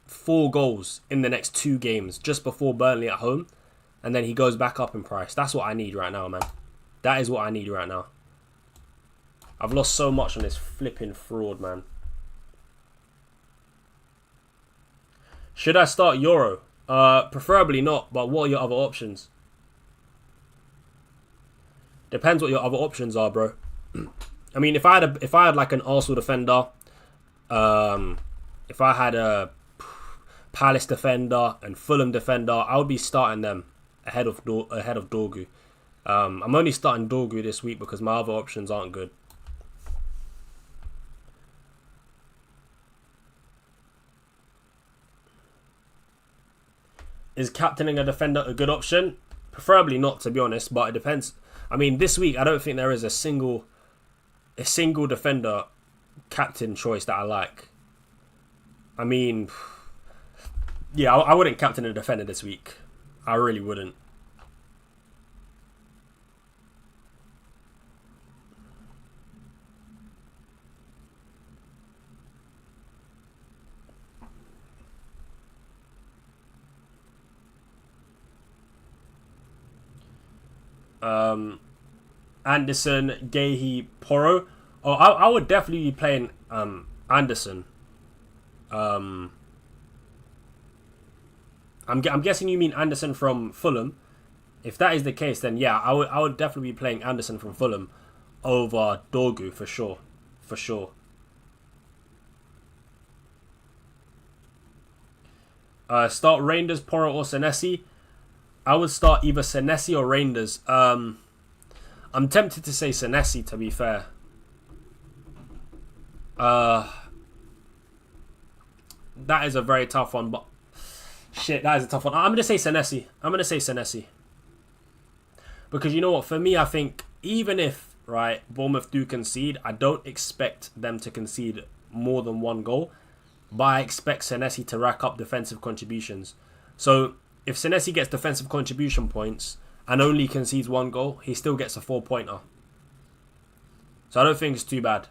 4 goals in the next 2 games just before Burnley at home, and then he goes back up in price. That's what I need right now, man. That is what I need right now. I've lost so much on this flipping fraud, man. Should I start Euro? Preferably not, but what are your other options? Depends what your other options are, bro. I mean, if I had like an Arsenal defender, if I had a Palace defender and Fulham defender, I would be starting them ahead of Dorgu. I'm only starting Dorgu this week because my other options aren't good. Is captaining a defender a good option? Preferably not, to be honest, but it depends. I mean, this week I don't think there is a single defender captain choice that I like. I mean, yeah, I wouldn't captain a defender this week. I really wouldn't. Anderson, Gahey, Porro. Oh, I would definitely be playing Anderson. I'm guessing you mean Anderson from Fulham. If that is the case, then yeah, I would definitely be playing Anderson from Fulham over Dorgu for sure. For sure. Start Reinders, Porro, or Senesi. I would start either Senesi or Reinders. I'm tempted to say Senesi, to be fair. That is a very tough one, but shit, that is a tough one. I'm gonna say Senesi. Because you know what? For me, I think even if Bournemouth do concede, I don't expect them to concede more than one goal, but I expect Senesi to rack up defensive contributions. So if Senesi gets defensive contribution points and only concedes one goal, he still gets a 4-pointer. So I don't think it's too bad.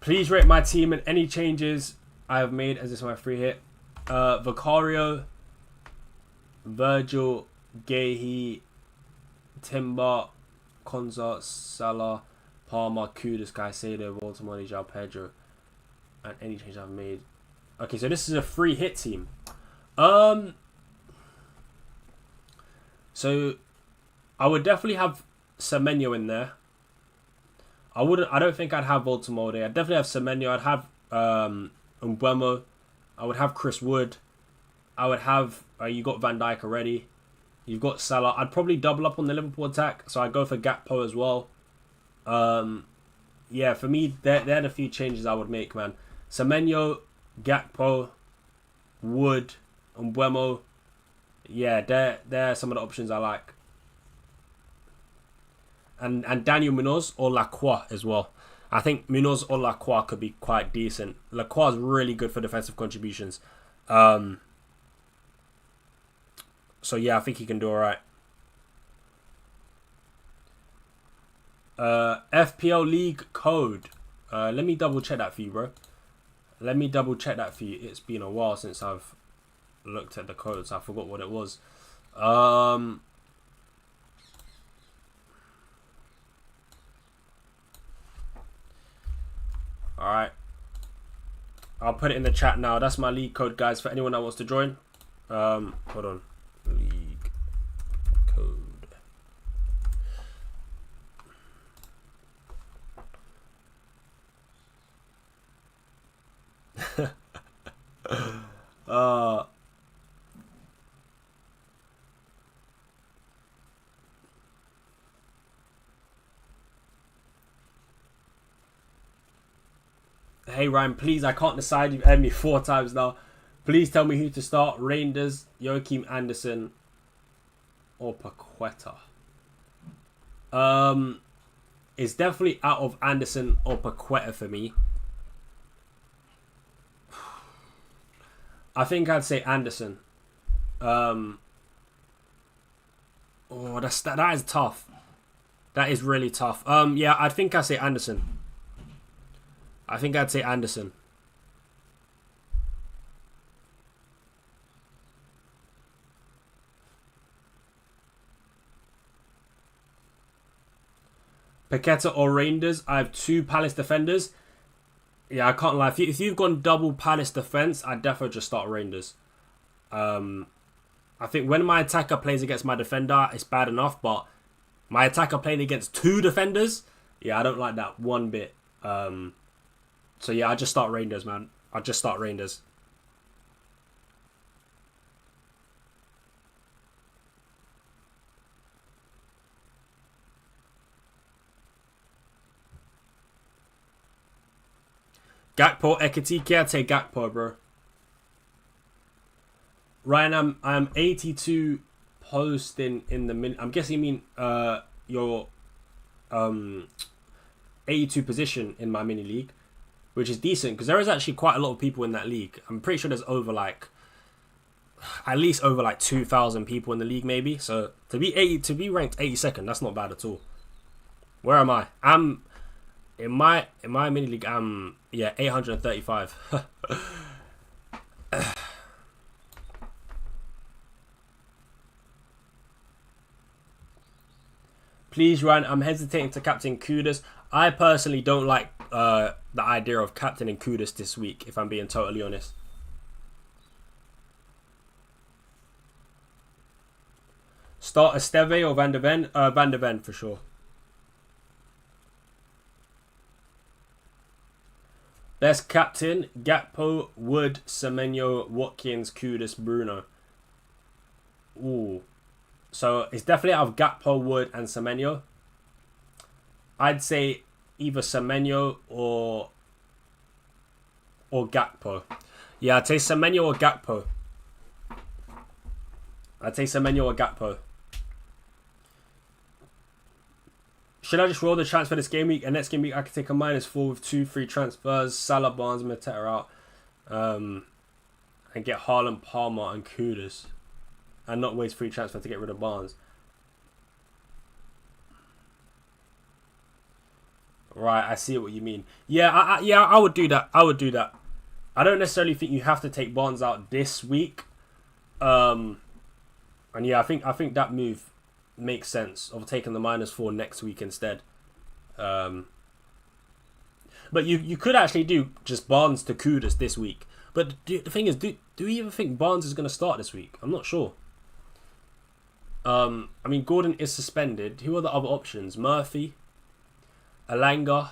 Please rate my team and any changes I have made as this is my free hit. Vicario, Virgil, Gahey, Timber, Konza, Salah, Palmer, Kudus, Caicedo, Baltimore, João Pedro, and any change I've made. Okay, so this is a free hit team. So I would definitely have Semenyo in there. I don't think I'd have Baltimore. I'd definitely have Semenyo. I'd have MBEUMO. I would have Chris Wood. I would have you got Van Dijk already. You've got Salah. I'd probably double up on the Liverpool attack, so I'd go for Gakpo as well. Yeah, for me, they're the few changes I would make, man. Semenyo, Gakpo, Wood, MBEUMO. Yeah, they're some of the options I like. And Daniel Munoz or Lacroix as well. I think Munoz or Lacroix could be quite decent. Lacroix is really good for defensive contributions. So yeah, I think he can do alright. FPL League code. Let me double check that for you, bro. It's been a while since I've looked at the codes. I forgot what it was. Alright. I'll put it in the chat now. That's my league code, guys, for anyone that wants to join. Hold on. League code. Hey Ryan, please, I can't decide. You've heard me 4 times now. Please tell me who to start. Reinders, Joachim Anderson, or Paqueta. It's definitely out of Anderson or Paqueta for me. I think I'd say Anderson. Oh, that is tough. That is really tough. Yeah, I think I'd say Anderson. Paqueta or Reinders. I have 2 Palace defenders. Yeah, I can't lie. If you've gone double Palace defense, I'd definitely just start Reinders. I think when my attacker plays against my defender, it's bad enough. But my attacker playing against 2 defenders, yeah, I don't like that one bit. So yeah, I just start Reinders, man. Gakpo, Ekitike, I'd take Gakpo, bro. Ryan, I'm 82 posting in the min. I'm guessing you mean your 82 position in my mini league, which is decent because there is actually quite a lot of people in that league. I'm pretty sure there's over like at least over like 2,000 people in the league, maybe. So to be ranked 82nd, that's not bad at all. Where am I? I'm in my mini league. I'm 835. Please, Ryan, I'm hesitating to captain Kudus. I personally don't like the idea of captaining Kudus this week, if I'm being totally honest. Start Esteve or Van de Ven? Van de Ven for sure. Best captain, Gakpo, Wood, Semenyo, Watkins, Kudus, Bruno. Ooh. So it's definitely out of Gakpo, Wood, and Semenyo. I'd say either Semenyo or Gakpo. Yeah, I'd say Semenyo or Gakpo. Should I just roll the transfer this game week? And next game week I could take a -4 with 2 free transfers. Salah, Barnes, Mateta out. And get Haaland, Palmer, and Kudus. And not waste free transfer to get rid of Barnes. Right, I see what you mean. Yeah, I would do that. I don't necessarily think you have to take Barnes out this week. And yeah, I think that move makes sense of taking the -4 next week instead. But you could actually do just Barnes to Kudus this week. But the thing is, do you even think Barnes is going to start this week? I'm not sure. I mean, Gordon is suspended. Who are the other options? Murphy, Alanga.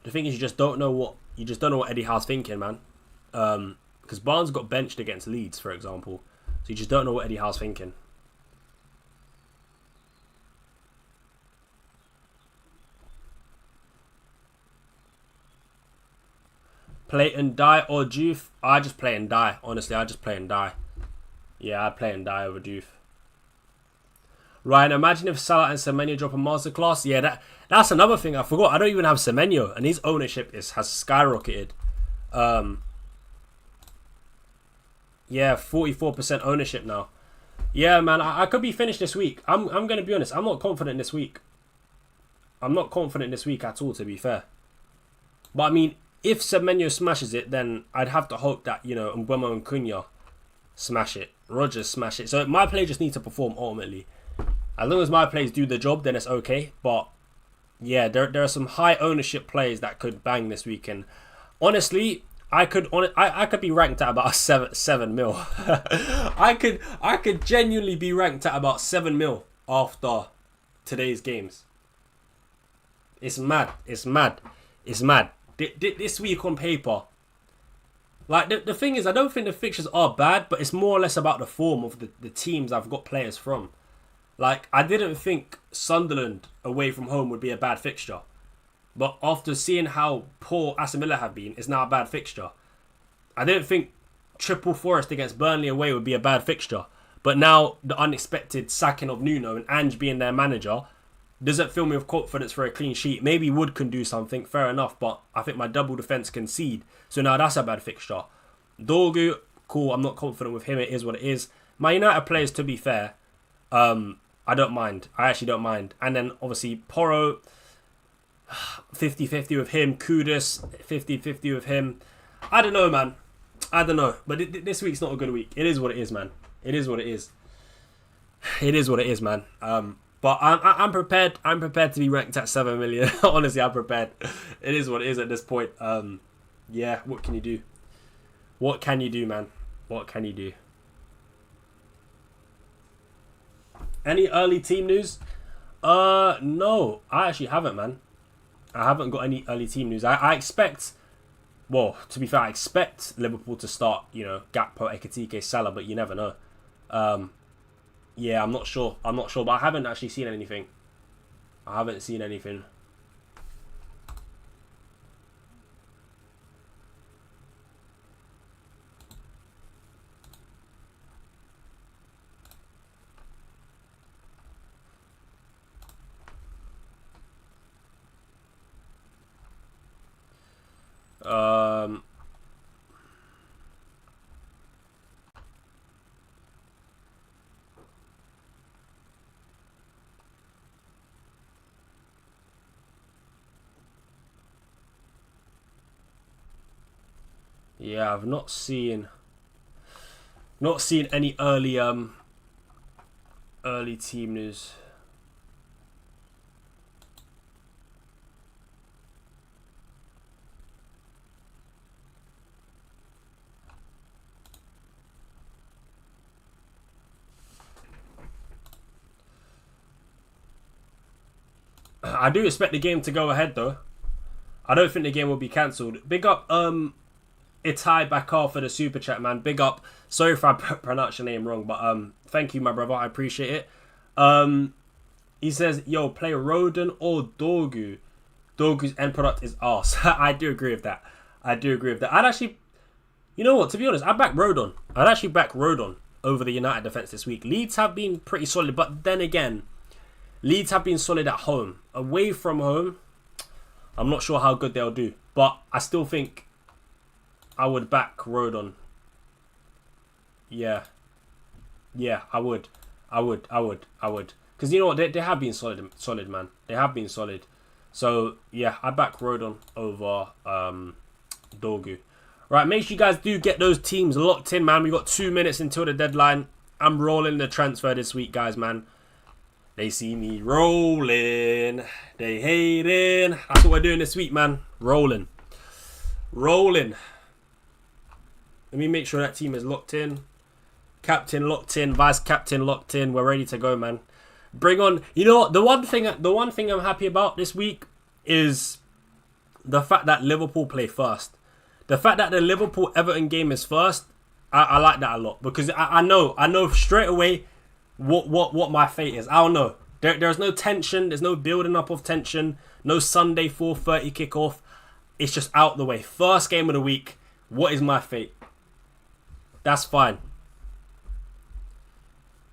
The thing is, you just don't know what Eddie Howe's thinking, man. Because Barnes got benched against Leeds, for example. So you just don't know what Eddie Howe's thinking. Play and die or Diouf? I just play and die. Honestly, I just play and die. Yeah, I'd play and die over Diouf. Ryan, imagine if Salah and Semenyo drop a masterclass. Yeah, that's another thing I forgot. I don't even have Semenyo, and his ownership has skyrocketed. Yeah, 44% ownership now. Yeah, man, I could be finished this week. I'm going to be honest. I'm not confident this week. I'm not confident this week at all, to be fair. But I mean, if Semenyo smashes it, then I'd have to hope that, MBEUMO and Cunha smash it. Rodgers smash it. So my play just needs to perform ultimately. As long as my plays do the job, then it's okay. But yeah, there are some high ownership plays that could bang this weekend. Honestly, I could be ranked at about 7 mil. I could genuinely be ranked at about 7 mil after today's games. It's mad. This week on paper, like the thing is, I don't think the fixtures are bad, but it's more or less about the form of the teams I've got players from. Like, I didn't think Sunderland away from home would be a bad fixture, but after seeing how poor Aston Villa have been, it's now a bad fixture. I didn't think Triple Forest against Burnley away would be a bad fixture, but now the unexpected sacking of Nuno and Ange being their manager doesn't fill me with confidence for a clean sheet. Maybe Wood can do something, fair enough, but I think my double defence concede. So now that's a bad fixture. Dorgu, cool, I'm not confident with him. It is what it is. My United players, to be fair, I don't mind. I actually don't mind. And then, obviously, Porro, 50-50 with him. Kudus, 50-50 with him. I don't know, man. I don't know. But this week's not a good week. It is what it is, man. It is what it is. It is what it is, man. But I'm prepared. I'm prepared to be ranked at 7 million. Honestly, I'm prepared. It is what it is at this point. Yeah, what can you do? What can you do, man? What can you do? Any early team news? No, I actually haven't, man. I haven't got any early team news. I expect, well, to be fair, I expect Liverpool to start, Gakpo, Ekitike, Salah, but you never know. Yeah, I'm not sure, but I haven't actually seen anything. Um, yeah, I've not seen any early team news. I do expect the game to go ahead though. I don't think the game will be cancelled. Big up Itai Bakar for the super chat, man. Big up. Sorry if I pronounced your name wrong, but thank you, my brother. I appreciate it. He says, yo, play Rodon or Dorgu. Dorgu's end product is arse. I do agree with that. I'd actually, you know what, to be honest, I'd actually back Rodon over the United defence this week. Leeds have been pretty solid, but then again, Leeds have been solid at home. Away from home, I'm not sure how good they'll do. But I still think I would back Rodon. Yeah. Yeah, I would. Because you know what? They have been solid, man. They have been solid. So, yeah, I back Rodon over Dorgu. Right, make sure you guys do get those teams locked in, man. We got 2 minutes until the deadline. I'm rolling the transfer this week, guys, man. They see me rolling. They hating. That's what we're doing this week, man. Rolling. Let me make sure that team is locked in. Captain locked in. Vice captain locked in. We're ready to go, man. Bring on. You know what? The one thing I'm happy about this week is the fact that Liverpool play first. The fact that the Liverpool-Everton game is first, I like that a lot. Because I know straight away what my fate is. I don't know. There's no tension. There's no building up of tension. No Sunday 4:30 kickoff. It's just out the way. First game of the week. What is my fate? That's fine.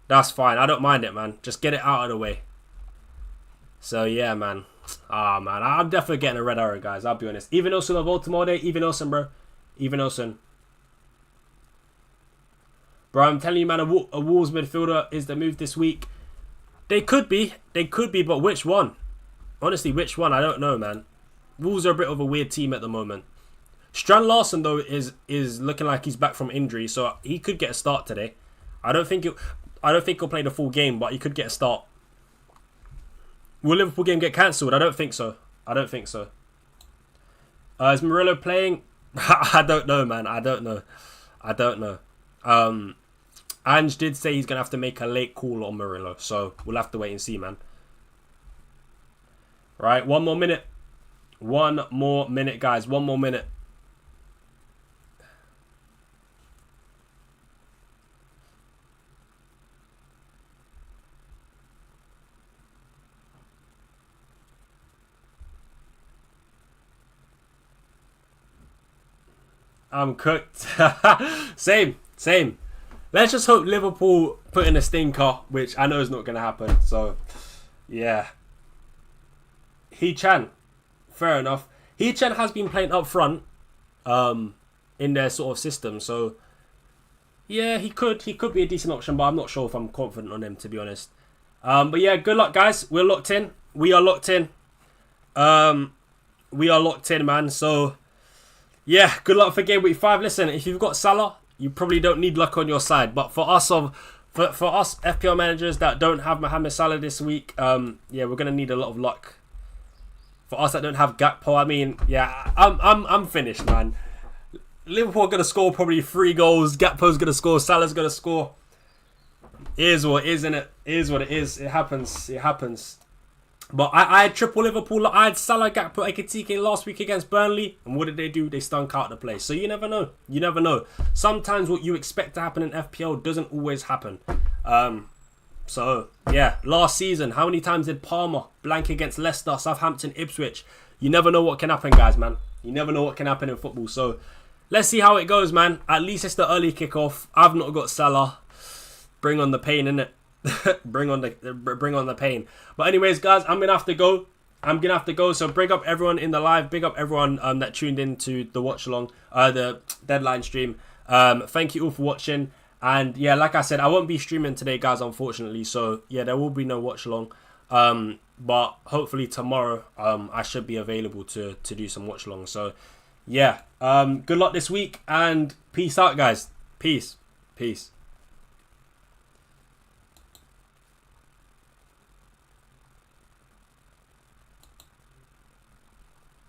I don't mind it, man. Just get it out of the way. So, yeah, man. Man. I'm definitely getting a red arrow, guys. I'll be honest. Even Olsen of Baltimore Day. Even Olsen, bro. Even Olsen. Bro, I'm telling you, man, a Wolves midfielder is the move this week. They could be, but which one? Honestly, which one? I don't know, man. Wolves are a bit of a weird team at the moment. Strand Larsen, though, is looking like he's back from injury, so he could get a start today. I don't think he'll play the full game, but he could get a start. Will Liverpool game get cancelled? I don't think so. Is Murillo playing? I don't know, man. I don't know. Ange did say he's going to have to make a late call on Murillo, so we'll have to wait and see, man. Right, 1 more minute. 1 more minute, guys. 1 more minute. I'm cooked. Same. Let's just hope Liverpool put in a stinker, which I know is not going to happen. So, yeah. He-Chan. Fair enough. He-Chan has been playing up front in their sort of system. So, yeah, he could be a decent option, but I'm not sure if I'm confident on him, to be honest. But, yeah, good luck, guys. We're locked in. We are locked in. Man. So, yeah, good luck for game week 5. Listen, if you've got Salah, you probably don't need luck on your side. But for us FPL managers that don't have Mohamed Salah this week, yeah, we're gonna need a lot of luck. For us that don't have Gakpo, I mean, yeah, I'm finished, man. Liverpool are gonna score probably 3 goals. Gakpo's gonna score. Salah's gonna score. It is what it is, innit? It is what it is. It happens. But I had triple Liverpool. I had Salah, Gakpo, Ekitike last week against Burnley. And what did they do? They stunk out the place. So you never know. Sometimes what you expect to happen in FPL doesn't always happen. So, yeah. Last season, how many times did Palmer blank against Leicester, Southampton, Ipswich? You never know what can happen, guys, man. You never know what can happen in football. So, let's see how it goes, man. At least it's the early kickoff. I've not got Salah. Bring on the pain, innit? bring on the pain. But anyways, guys, I'm gonna have to go. I'm gonna have to go. So big up everyone in the live. Big up everyone that tuned in to the watch along, the deadline stream. Thank you all for watching. And yeah, like I said, I won't be streaming today, guys, unfortunately. So yeah, there will be no watch along. But hopefully tomorrow, I should be available to do some watch along. So yeah, good luck this week and peace out, guys. Peace.